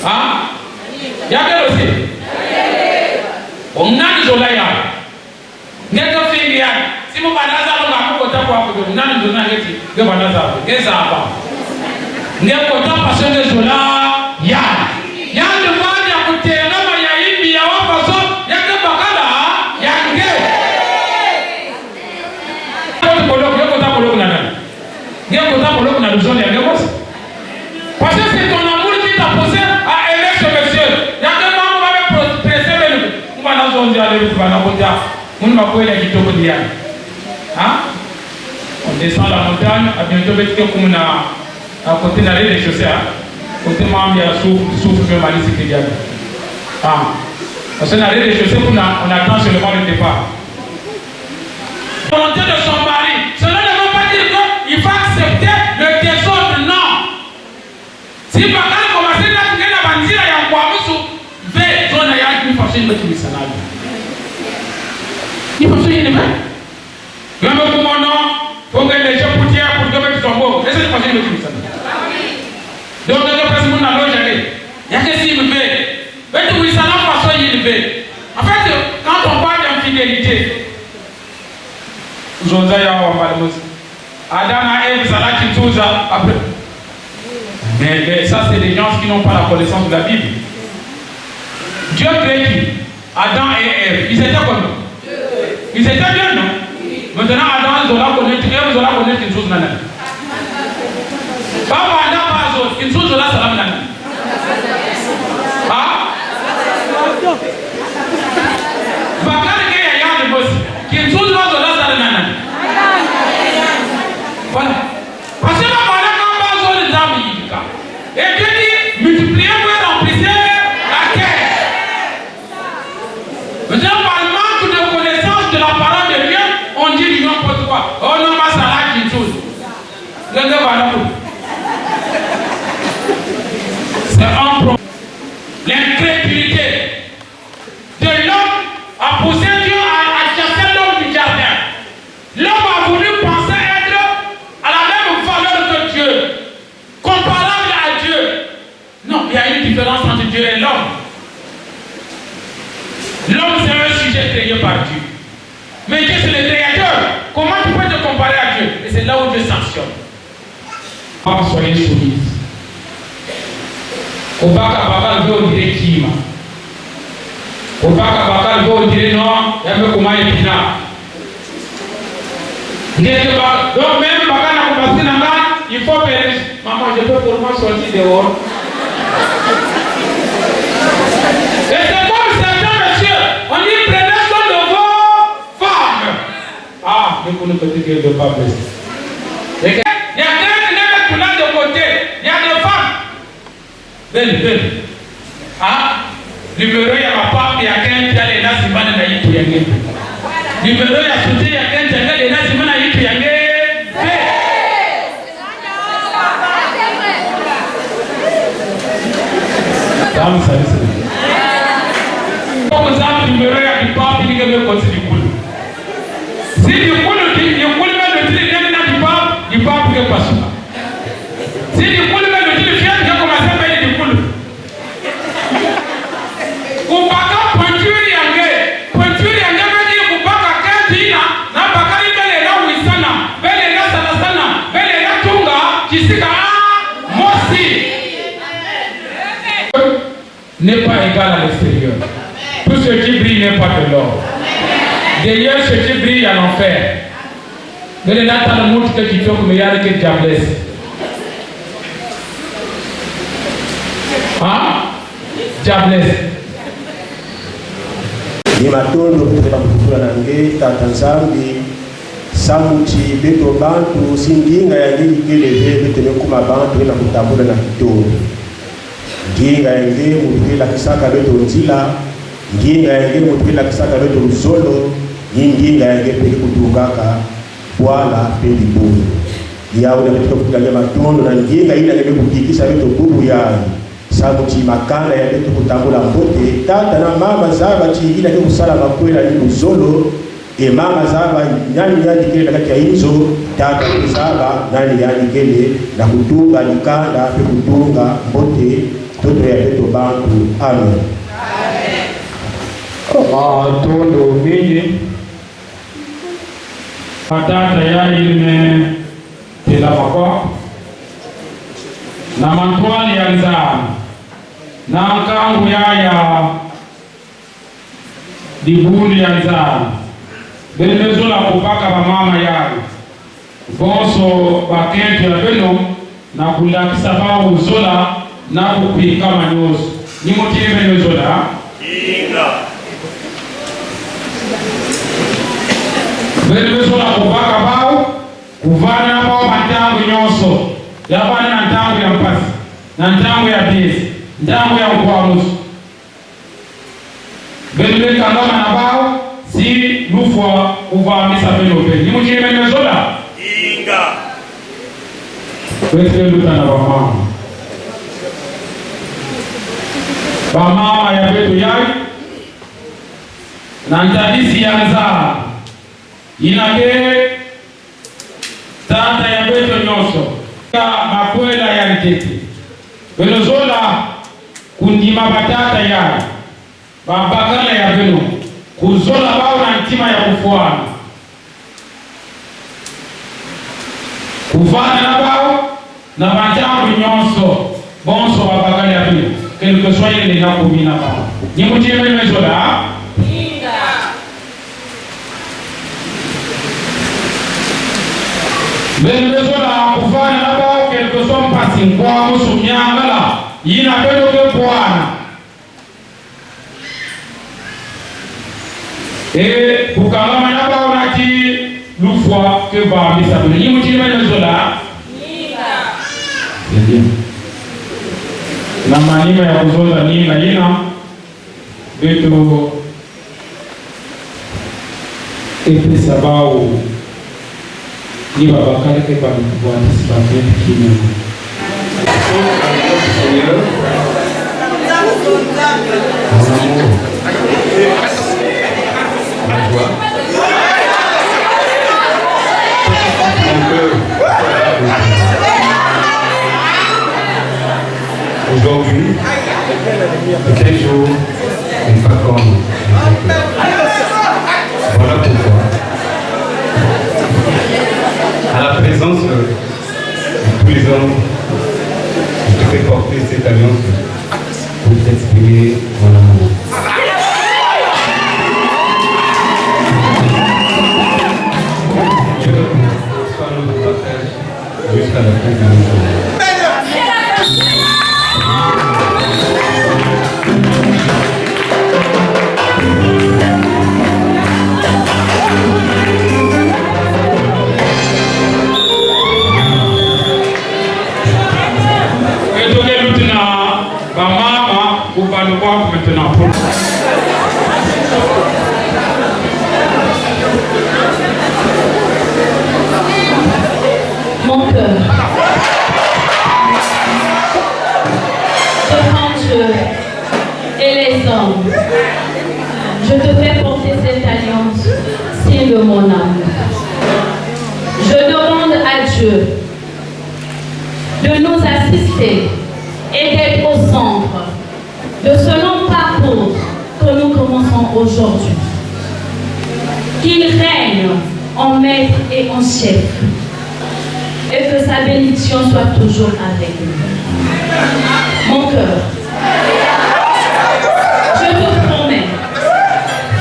Ah? Il y a quelqu'un aussi. On a des gens là. Il y a quelqu'un qui est là. Si vous parlez de ça, vous avez un peu de temps pour vous. Vous avez un peu de temps pour vous. Ndio parce que les jola ya de mali ya kutena ma ya ibi ya wapaso ya ke bakala ya nge ko na nani ndio ko na zone ya ngos parce que c'est ton amour qui t'a posé à aimer ce monsieur ya que maman va préserver on va dans zone ya le va na kota on va quoi ya kitoko dia hein on descend la montagne à bientôt betike comme na à côté de les chaussées, côté membre il y a souffle même à l'issue. Parce que dans les chaussées, on attend seulement le départ. La volonté de son mari, cela ne veut pas dire qu'il faut accepter le désordre, non. Si par exemple, commencer à faire la bandille, il y a un poids, il faut une façon de faire ça. Il faut faire une main. Il faut que façon de tout ça. Donc, le président n'a pas jamais. Il y a que si il veut. Mais tout ça, la façon il veut. En fait, quand on parle d'infidélité, José a parlé. Adam et Ève, ça l'a qui tout après. Mais ça, c'est des gens qui n'ont pas la connaissance de la Bible. Dieu crée qui? Adam et Ève. Ils étaient comment? Ils étaient bien, non? Maintenant, Adam, ils ont la connaître, Ève, ils ont la connaître une chose. Pas Adam, pas autres. Une chose, là, ça l'a mené. Ah? Bakar ke ya de boss. Qui chose, là, ça l'a mené. Voilà. Parce que la voilà quand bas sur les amis. Et Dieu dit, multipliez pour remplissez la terre. Maintenant, par manque de connaissance de la parole de Dieu, on dit n'importe quoi. Oh non, ma salade qui chose. Le gars va là. C'est un problème. L'incrédulité de l'homme a poussé Dieu à chasser l'homme du jardin. L'homme a voulu penser être à la même valeur que Dieu, comparable à Dieu. Non, il y a une différence entre Dieu et l'homme. L'homme, c'est un sujet créé par Dieu. Mais Dieu, c'est le créateur. Comment tu peux te comparer à Dieu? Et c'est là où Dieu sanctionne. Soyez soumis. Obaka bakal go dire kima. Obaka bakal go dire non, yambe kumaye pina. Ngeke ba, donc même bakal na kupasi na nga, il faut périr. Maman, je peux pour moi sortir dehors. Et c'est comme certains messieurs, on dit prenez soin de vos femmes. Ah, mais vous ne pouvez que de pas blesser. Il y a des gens de côté, il y a des femmes. Ben. Ah, numéro ya papa ya kenti ale na simana na yitu yange. Numéro ya sote ya kenti ale na simana yitu yange. Damu sana. Kwa sababu numéro ya papa ni kama kwa sikulu. Si dikulu me le tili nene na papa ke pasuka. Si dikulu me le tili fiat ke commencer à payer dikulu. Kupaka pointure yange medi kupaka kentina na bakari bele na wisana bele na sana bele na tunga kisika mosi n'est pas égal à l'extérieur. Tout ce qui brille n'est pas de l'or. D'ailleurs, ce qui brille à l'enfer. Bele na tala mutu ke kitoko meyari ke diablesse. Ah? Diablesse. Ni matondo kutaka kukula na nge tata nzambi samuti beto bantu singinga ya ngili keleve beto nekuma bantu na kutambula na kitondo nginga ya nge mutukila kisaka beto nzila nginga ya nge mutukila kisaka beto lusolo nginga ya nge peke kutungaka bwala peli bulu yawo na beto kutanga matondo na nginga ina nge kukikisa beto bubu yayi sabuti makana ya beto kutambula mbote tata na mama zaba chingina ke kusala makwela ni uzolo e mama zaba nani kile kati ya hizo tata zaba nani kile na kutunga nikanda pe kutunga mbote toto ya beto bantu. Amen. Tondo mingi patata ya ilme tela makwa na mantwali ya nzama na kangu yaya dibundi ya nzama belemezola kupaka ba mama yayo bonso bakenti ya beno na kulakisa ba uzola na kupika manyozo ni motile belemezola inga belemezola kupaka bao kuvana bao matangu nyoso yabana na ntangu ya mpasi na ntangu ya bizi ntangu ya ukwamusu belele kandama na bao si lufwa uvamisa pelope ni mutile benezola inga kwetile luta na bamama ya betu yai na ntadisi ya nzaa inake tata ya betu nyoso makwela ya ntete benozola kundima batata ya babakala ya beno kuzola bao na ntima ya kufuana kuvana na bao na bantambu nyonso bonso babakala ya beno quelque soit yele na kumina bao nyimutime mezola Benezola kufanya na bao quelque soit mpasi kwa musu nyangala yina bedo ke bwana kukangama na bao nati lufwa ke ba misabu ni mutini Benezola na manima ya kuzoza nina yina beto epesa bao ni babakale ke ba mkubuani sibabwe kimya. Aujourd'hui, quel jour n'est pas comme voilà pourquoi, à la présence de tous les hommes, je te fais porter cette alliance pour t'exprimer mon amour. Dieu soit notre partage jusqu'à la fin de nos jours. Maintenant mon cœur devant Dieu et les hommes, je te fais porter cette alliance, signe de mon âme. Je demande à Dieu de nous assister et d'être au centre de ce long parcours que nous commençons aujourd'hui. Qu'il règne en maître et en chef, et que sa bénédiction soit toujours avec nous. Mon cœur, je te promets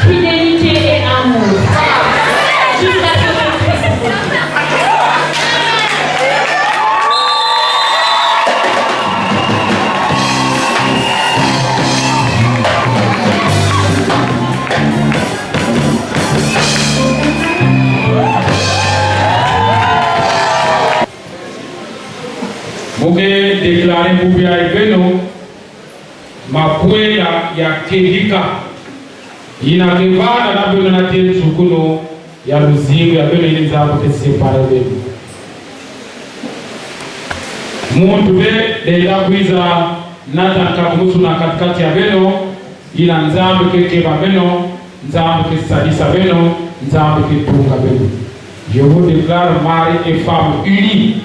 fidélité et amour jusqu'à ce que Christ revienne. Moge déclaré Boubia et Beno, ma puela ya Kedika, ina kevada na Beno na tele sukuno ya luzingo ya Beno ilizabu ke separa Beno. Muntu be deila kuiza nataka musu na katikati ya Beno, ina nzambe ke keba Beno, nzambe ke sadisa Beno, nzambe ke tunga Beno. Je vous déclare mari et femme unis.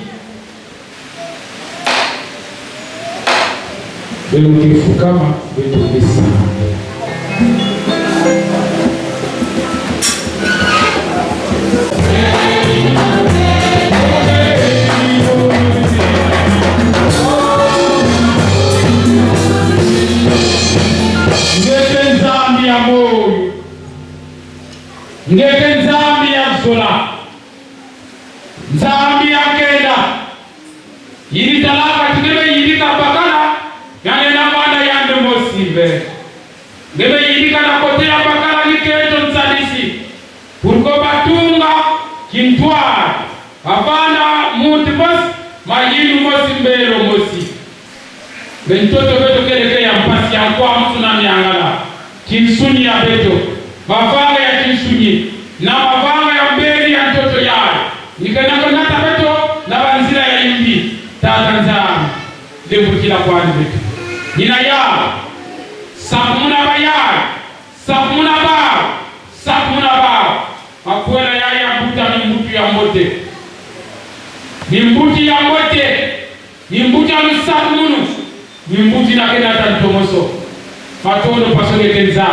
Belukifukama betubisa ngeke nzambi ya moyo, ngeke nzambi ya zola, nzambi ya kenda yiri talaka tigebe yiri kabakala yane na mwana yande mosive ngebe yirika na kote ya bakala niketo nsadisi purko batunga kintwara hapana muti bas mayinu mosi mbelo mosi bentoto beto keleke ya mpasi ya kwa mtu na miangala kinsuni ya beto mavanga ya kinsuni na mavanga ya mbeli ya ntoto yae nikanaka beto na banzira ya imbi tatanzana debukila kwa beto nina ya sabuna bayar sabuna ba akwela ya buta ni mtu ya mote Nimbuti ya mote, nimbuti ya lusabunu, nimbuti na kena tantomoso. Matono pasone kenza.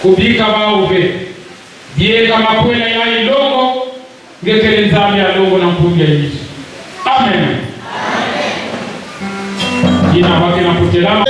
Kubika mauve. Diega makwela ya ilongo, ngekele nzami ya longo na mpungi ya Yesu. Amen. Jina wake na kutelama.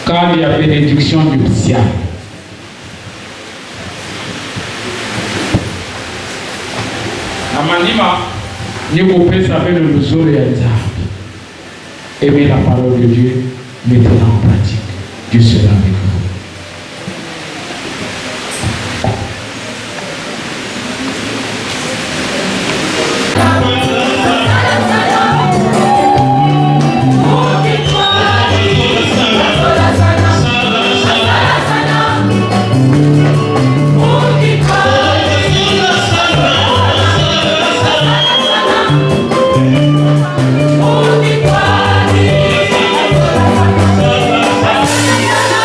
Cadre de bénédiction nuptiale. Amanima, nous pouvons savoir le jour et aimer la parole de Dieu, mettez-la en pratique. Dieu sera avec vous. Thank you.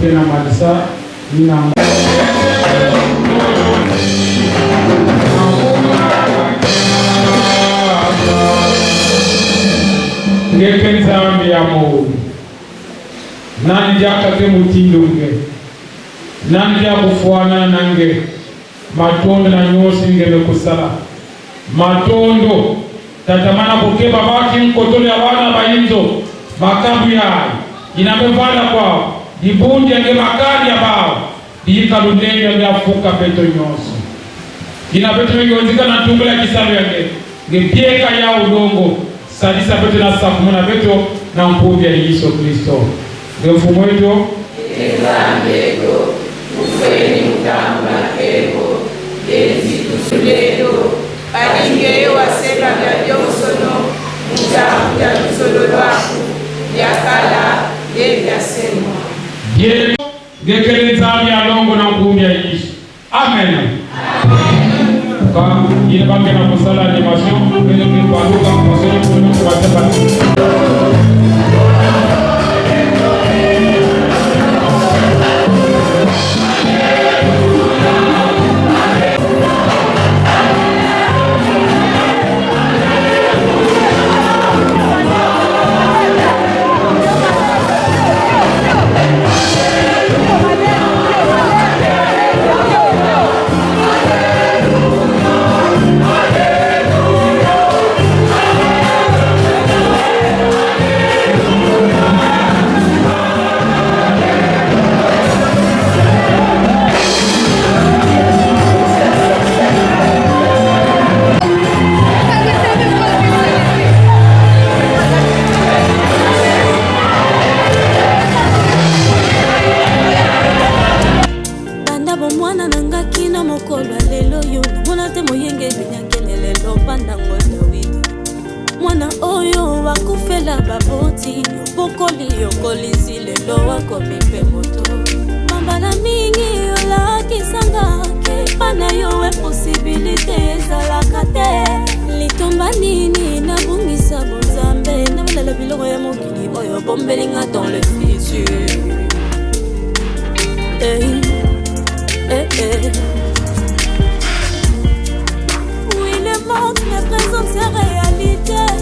tena malisa nina ngeke nzambi ya Mungu nani jakate mutindunge nani jakufuana nange matondo na nyosi ngeme kusala matondo tatamana kukeba baki mkotole ya wana bayinzo makabu yae inamevala kwao dibundi ya ngemakari ya bao diika lunenge ya fuka peto nyosi inapeto mingozika na tungula ya kisalu yake ngepieka ya udongo sadisa peto na sakumuna peto na mpubi ya Yesu Kristo ngefumo ito Ezambego ufeni mutamba ego ezi tusuledo alingeyo waseba bya byomusono mutafuta lusolo lwaku byakala ebyasemwa Dieu gekeleza byalongo na mpubi ya Yesu. Amen. Kwa ile bange na kusala animation mbele kwa duka kwa sote kwa tabati. Mwana oyo wakufela baboti Bokoli yokoli zilelo wako mipe moto Mambala mingi yola kisanga ke Pana yowe posibilite zalakate Litomba nini na bungisa bonzambe Na wala biloko ya mokili oyo bombelinga dans le futur Hey, hey, hey Oui, le monde me présente ses réalités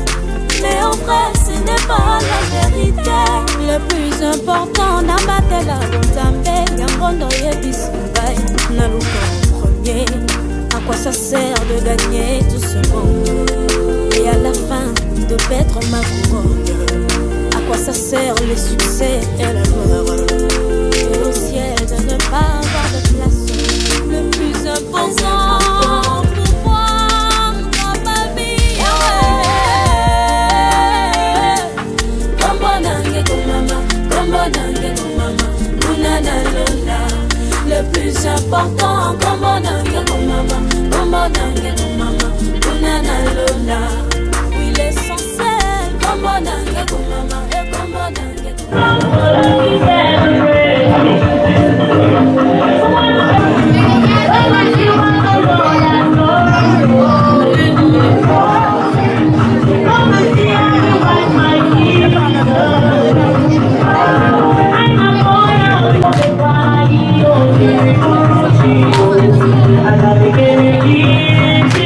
Mais en vrai, ce n'est pas la vérité Le plus important, n'abattait la bonne Yambondo yebisubai, naluka en premier À quoi ça sert de gagner tout ce monde Et à la fin, de perdre ma couronne À quoi ça sert le succès et la gloire Et au ciel de ne pas avoir de place Le plus important pour moi dans ma vie Kombo nange komama Luna na lola Le plus important Kombo nange komama Luna na lola Oui l'essentiel Kombo nange komama Kombo nange komama I gotta get it.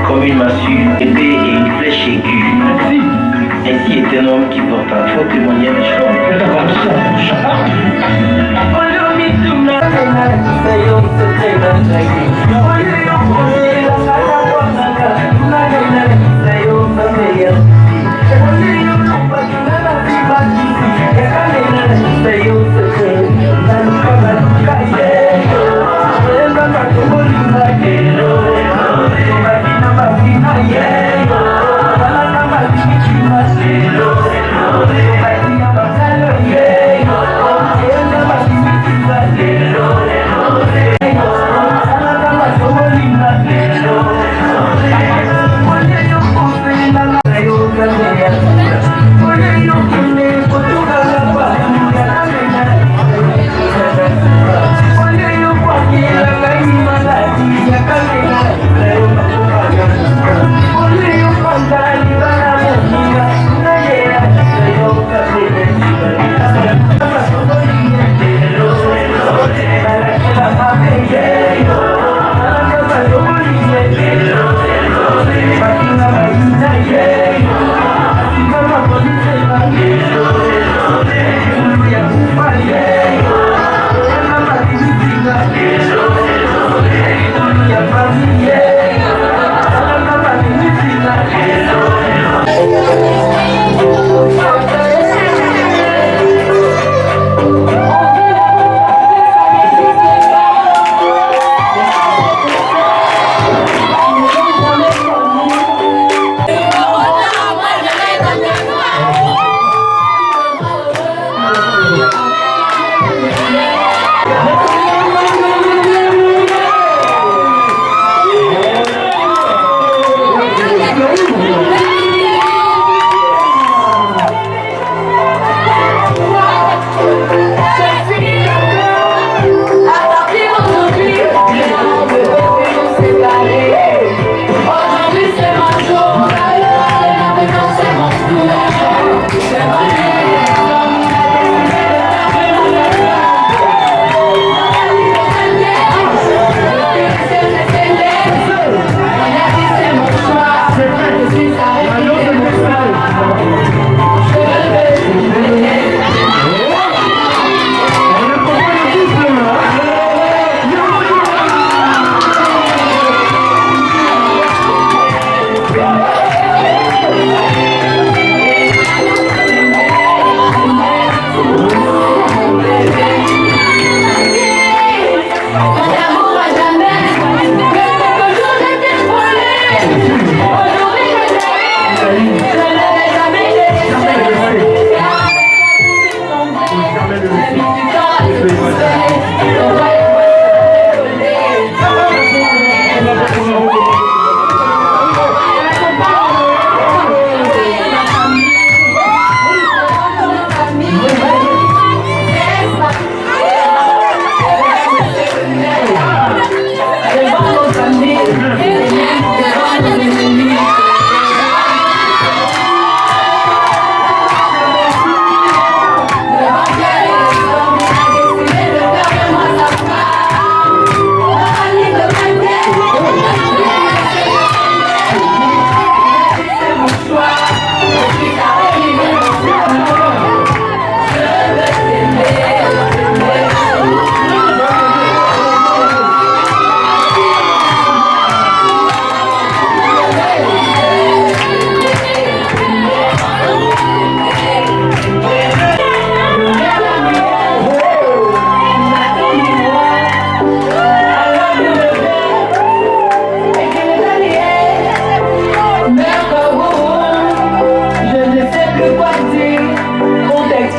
Comme une massue, épée et une flèche aiguë. Ainsi est un homme qui porte un faux témoignage. Yeah.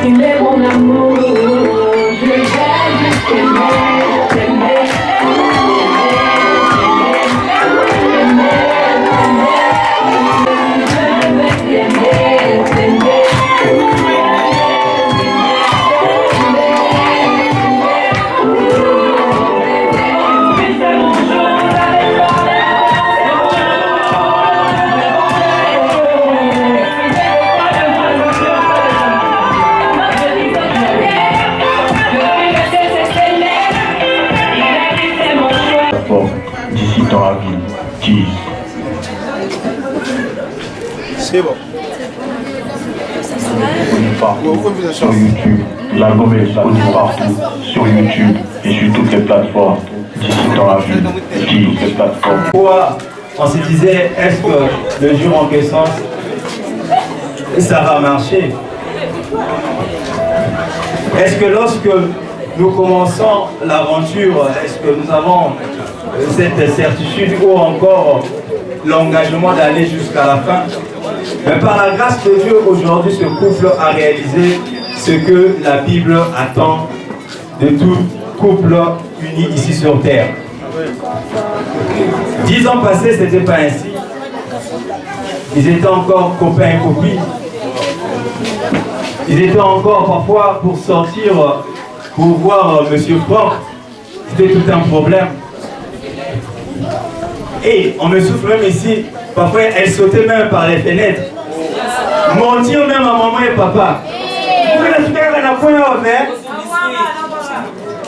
Il est mon amour, je vais juste t'aimer. D'ici dans la vie, qui C'est bon. partout sur YouTube. L'album est disponible partout sur YouTube et sur toutes les plateformes. D'ici dans la vie, qui toutes les plateformes. Pourquoi on se disait, est-ce que le jour en question, ça va marcher? Est-ce que lorsque nous commençons l'aventure, est-ce que nous avons cette certitude ou encore l'engagement d'aller jusqu'à la fin? Mais par la grâce de Dieu, aujourd'hui, ce couple a réalisé ce que la Bible attend de tout couple uni ici sur terre. 10 ans passés, ce n'était pas ainsi. Ils étaient encore copains et copines. Ils étaient encore parfois pour sortir, pour voir Monsieur Franck. C'était tout un problème. Et on me souffle même ici, parfois elle sautait même par les fenêtres. Mentir même à maman et papa.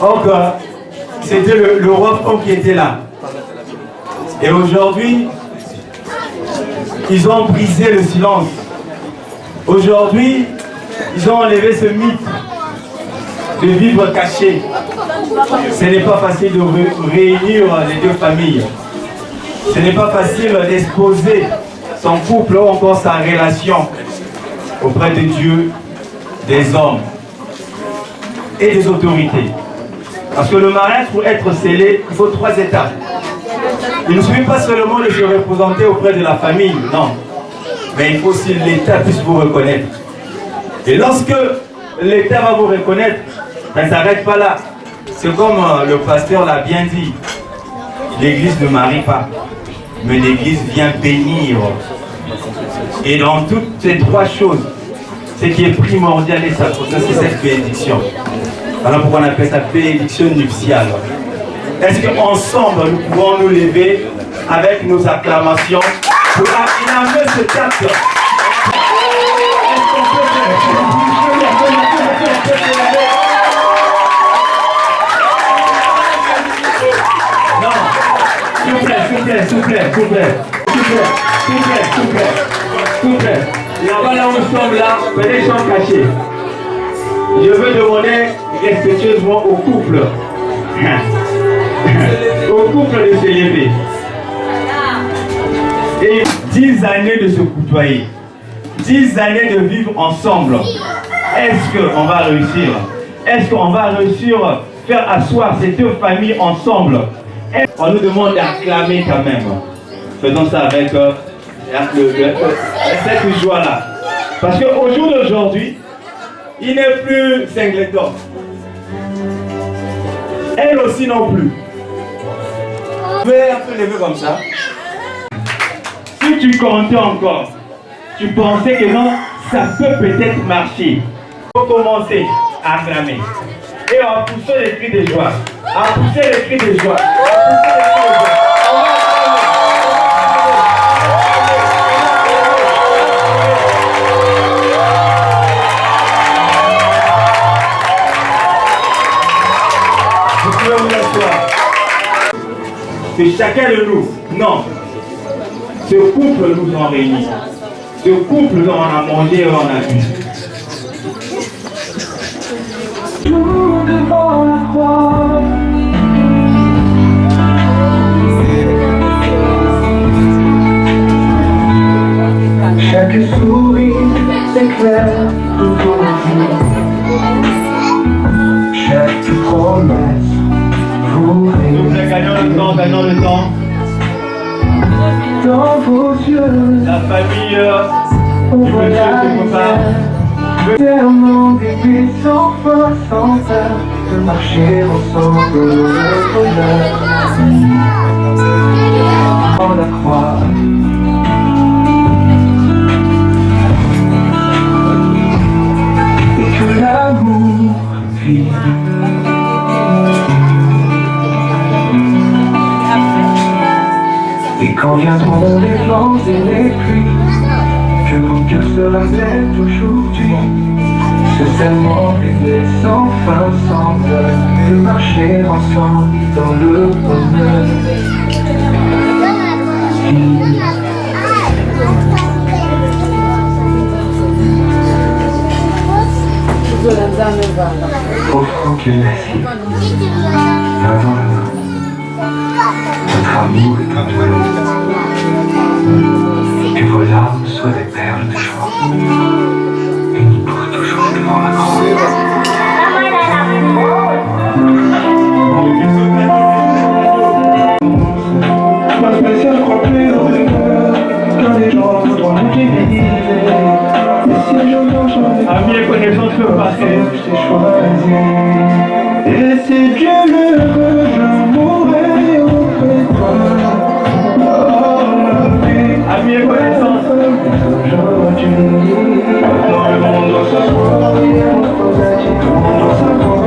Encore, c'était le roi Franck qui était là. Et aujourd'hui, ils ont brisé le silence. Aujourd'hui, ils ont enlevé ce mythe de vivre caché. Ce n'est pas facile de réunir les deux familles. Ce n'est pas facile d'exposer son couple ou encore sa relation auprès de Dieu, des hommes et des autorités. Parce que le mariage, pour être scellé, il faut 3 étapes. Il ne suffit pas seulement de se représenter auprès de la famille, non. Mais il faut aussi que l'État puisse vous reconnaître. Et lorsque l'État va vous reconnaître, ça ne s'arrête pas là. C'est comme le pasteur l'a bien dit. L'Église ne marie pas, mais l'Église vient bénir. Et dans toutes ces 3 choses, ce qui est primordial et sacré, c'est cette bénédiction. Voilà pourquoi on appelle ça bénédiction nuptiale. Est-ce qu'ensemble, nous pouvons nous lever avec nos acclamations pour acclamer cet acte? Non, s'il vous plaît. Là-bas, là où nous sommes là, les gens cachés. Je veux demander respectueusement au couple. Au couple de se lever. Et 10 années de se côtoyer. 10 années de vivre ensemble. Est-ce qu'on va réussir? Est-ce qu'on va réussir à faire asseoir ces 2 familles ensemble? On nous demande d'acclamer quand même. Faisons ça avec cette joie-là. Parce qu'au jour d'aujourd'hui, il n'est plus Singleton. Elle aussi non plus. Tu peux un peu lever comme ça. Si tu comptais encore, tu pensais que non, ça peut peut-être marcher. Il faut commencer à acclamer. Et à pousser les cris de joie. À pousser les cris de joie. C'est chacun de nous. Non. Ce couple nous en réunit. Ce couple nous en a mangé et on a bu. Tout devant la croix. Chaque sourire s'éclaire tout aujourd'hui. Chaque promesse. Gagnons le temps. Dans vos yeux, la famille, on voit la tellement béni. puis sans fin, sans peur, de marcher ensemble au bonheur. On la croix. Et que l'amour vit. Et quand viendront les vents et les pluies, que mon cœur sera net aujourd'hui. C'est tellement aimer sans fin, sans peur, de marcher ensemble dans le bonheur. Offrant qu'il laisse main dans la main. Notre amour est un duel. Que vos larmes soient des perles de joie, unies pour toujours devant la croix. Ma spéciale croit plus dans les cœurs, car les gens voudront l'utiliser. Et si je dois changer, à mieux connaissance le passé, je t'ai choisi. Et si Dieu le veut, je mourrai auprès de toi. À mieux connaissance aujourd'hui, dans le monde doit savoir, le monde doit savoir.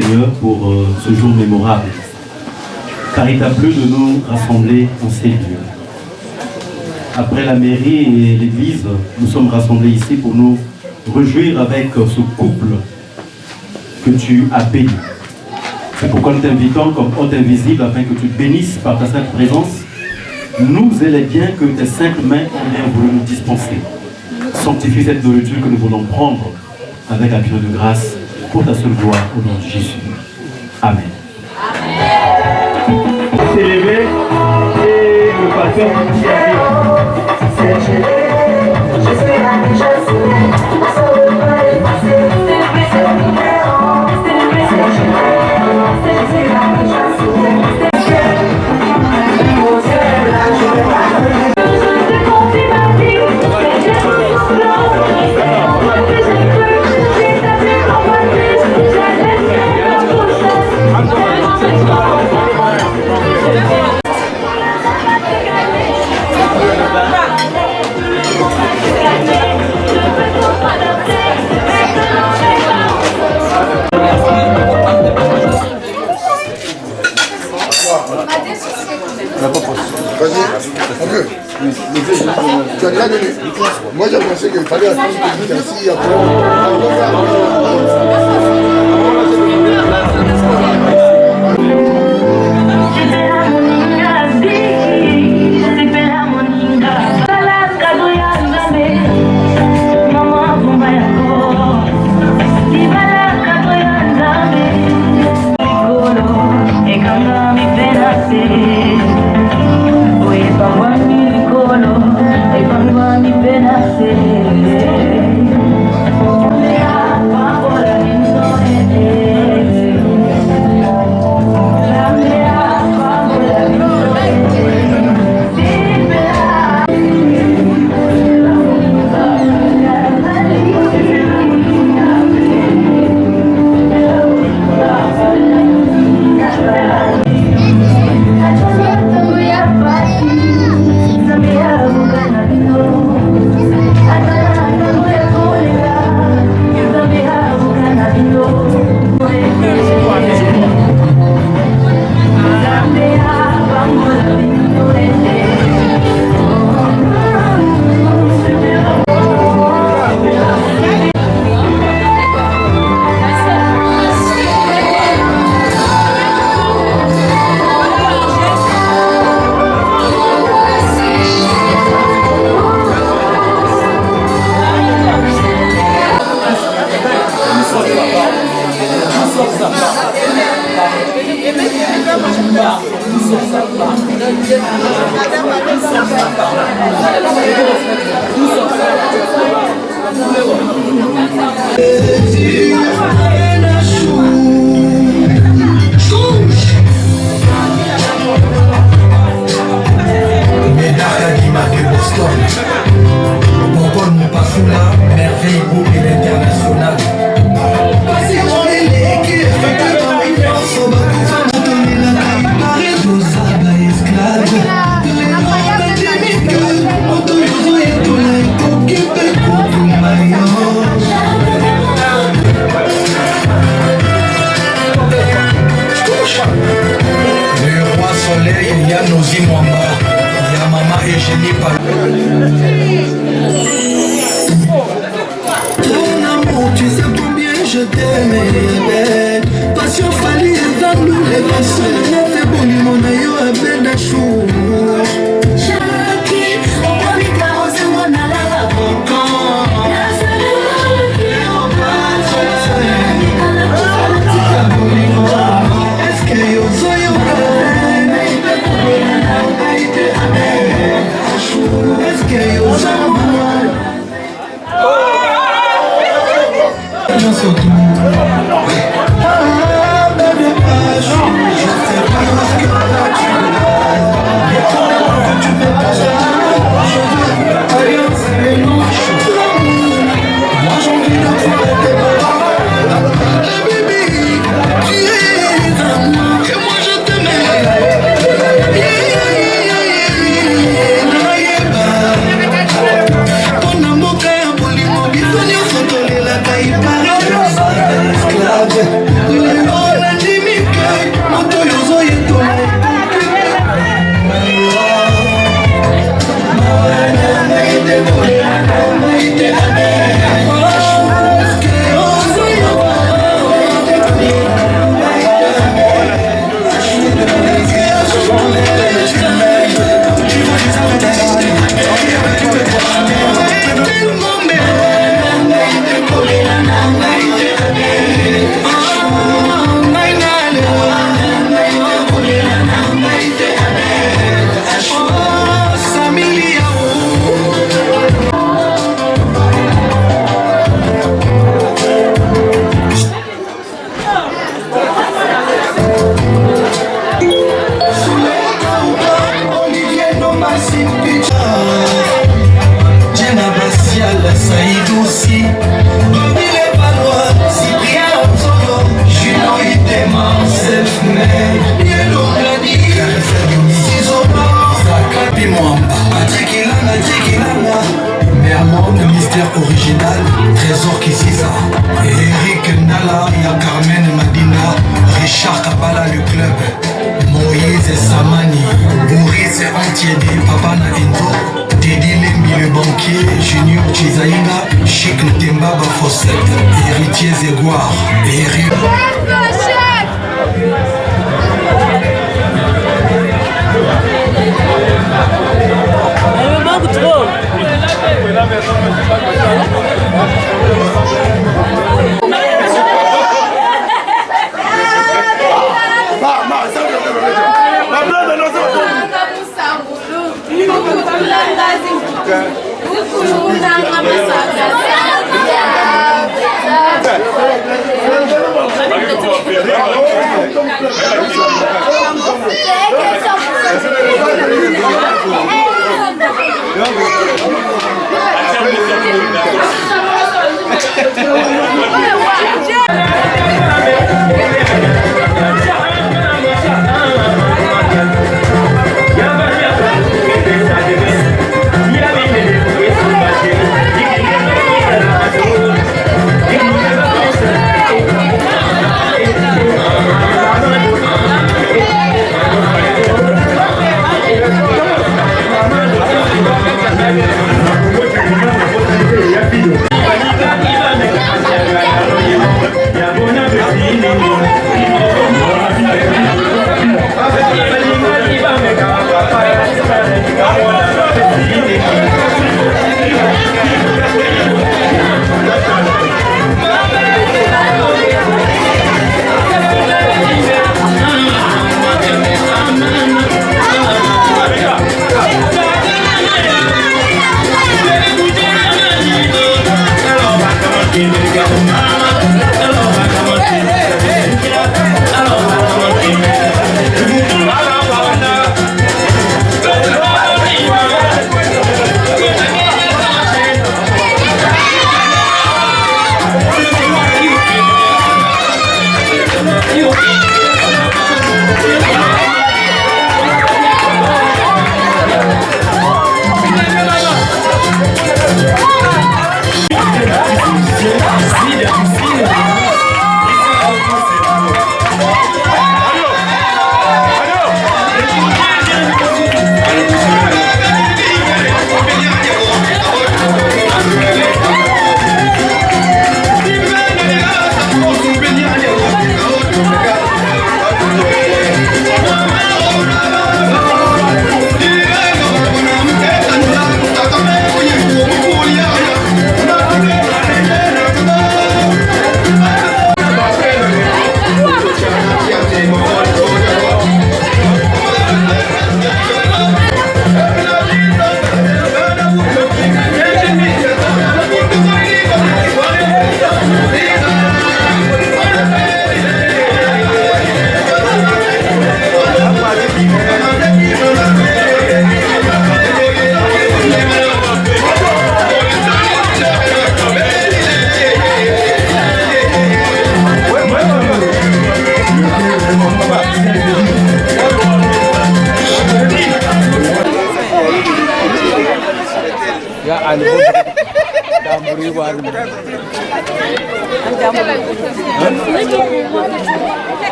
Seigneur, pour ce jour mémorable. Car il t'a plu de nous rassembler en ces lieux. Après la mairie et l'église, nous sommes rassemblés ici pour nous réjouir avec ce couple que tu as béni. C'est pourquoi nous t'invitons comme hôte invisible afin que tu bénisses par ta sainte présence nous et les biens que tes saintes mains ont bien voulu nous dispenser. Sanctifie cette nourriture que nous voulons prendre avec action de grâce pour ta seule gloire au nom de Jésus. Amen. S'élever et le pasteur qui arrive. Tu as déjà donné. Moi j'ai pensé qu'il fallait attendre que tu assis après. Je sais pas ce que tu Original, Trésor Kissisa, Eric Nala, Ya Carmen Madina, Richard Kabala le club, Moïse Samani, Boris Antiedi, Papa na Enzo, Teddy Lembi le banquier, Junior Chizaïna, Chic Ntemba Bafosset, Héritier Zégoire, Eric.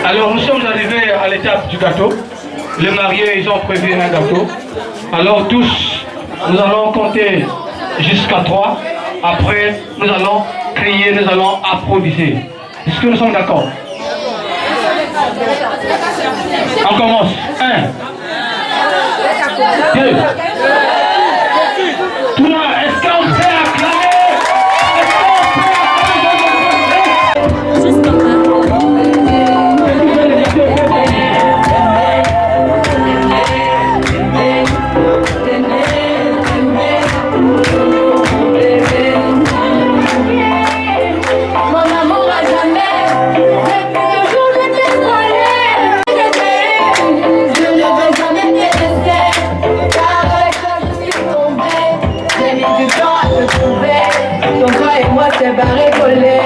Alors nous sommes arrivés à l'étape du gâteau. Les mariés, ils ont prévu un gâteau. Alors tous, nous allons compter jusqu'à 3. Après, nous allons crier, nous allons applaudir. Est-ce que nous sommes d'accord? On commence. 1, 2, 3. Est-ce qu'on peut acclamer? Barré collé,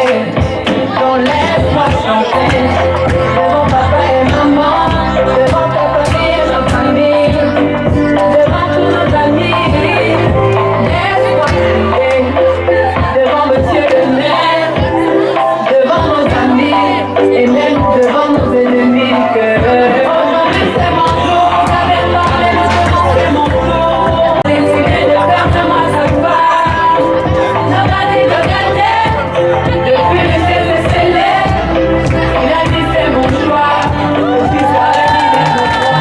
on laisse-moi chanter devant papa et maman, devant ta famille et ma famille, devant tous nos amis. Laisse-moi chanter devant monsieur le maire, devant nos amis et même devant nos ennemis. Aujourd'hui c'est mon jour, vous avez parlé, maintenant c'est mon tour. Décidé de faire de moi sa femme, nobody will get there. Depuis le CCCL, il a dit c'est mon choix. Depuis ça, il est mon choix.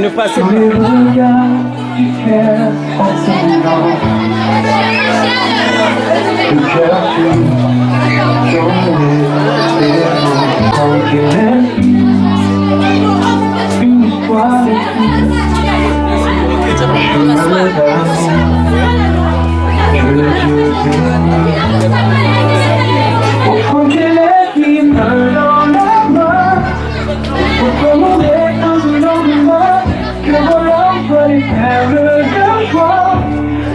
Nous passons. Dans les regards du cœur enseignant, le cœur sur quand une histoire au qu'elle est qui meurt dans la main, pour commander un lendemain, que volant soit les perles de joie,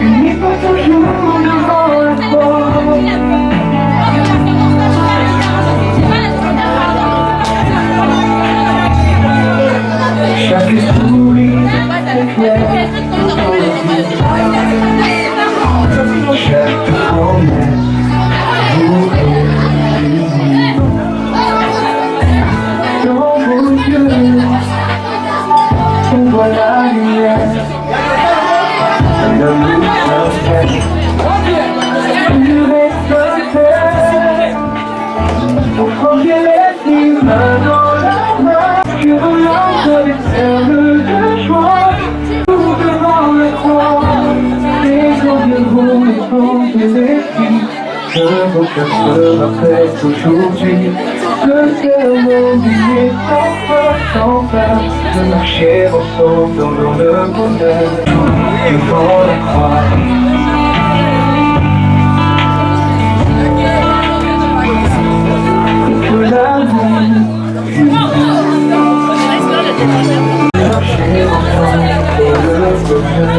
unis pour toujours devant la porte. voit la lumière. L'amour sincère, tu restes seul. Pour franchir les lignes dans la main, que l'entre les cercles de joie. Tout devant le trône, les eaux viendront les portes et les filles. Que vos cœurs se rappellent aujourd'hui que c'est un monde unique sans peur, de marcher ensemble dans le bonheur devant la croix. Que la vie marcher ensemble dans le bonheur.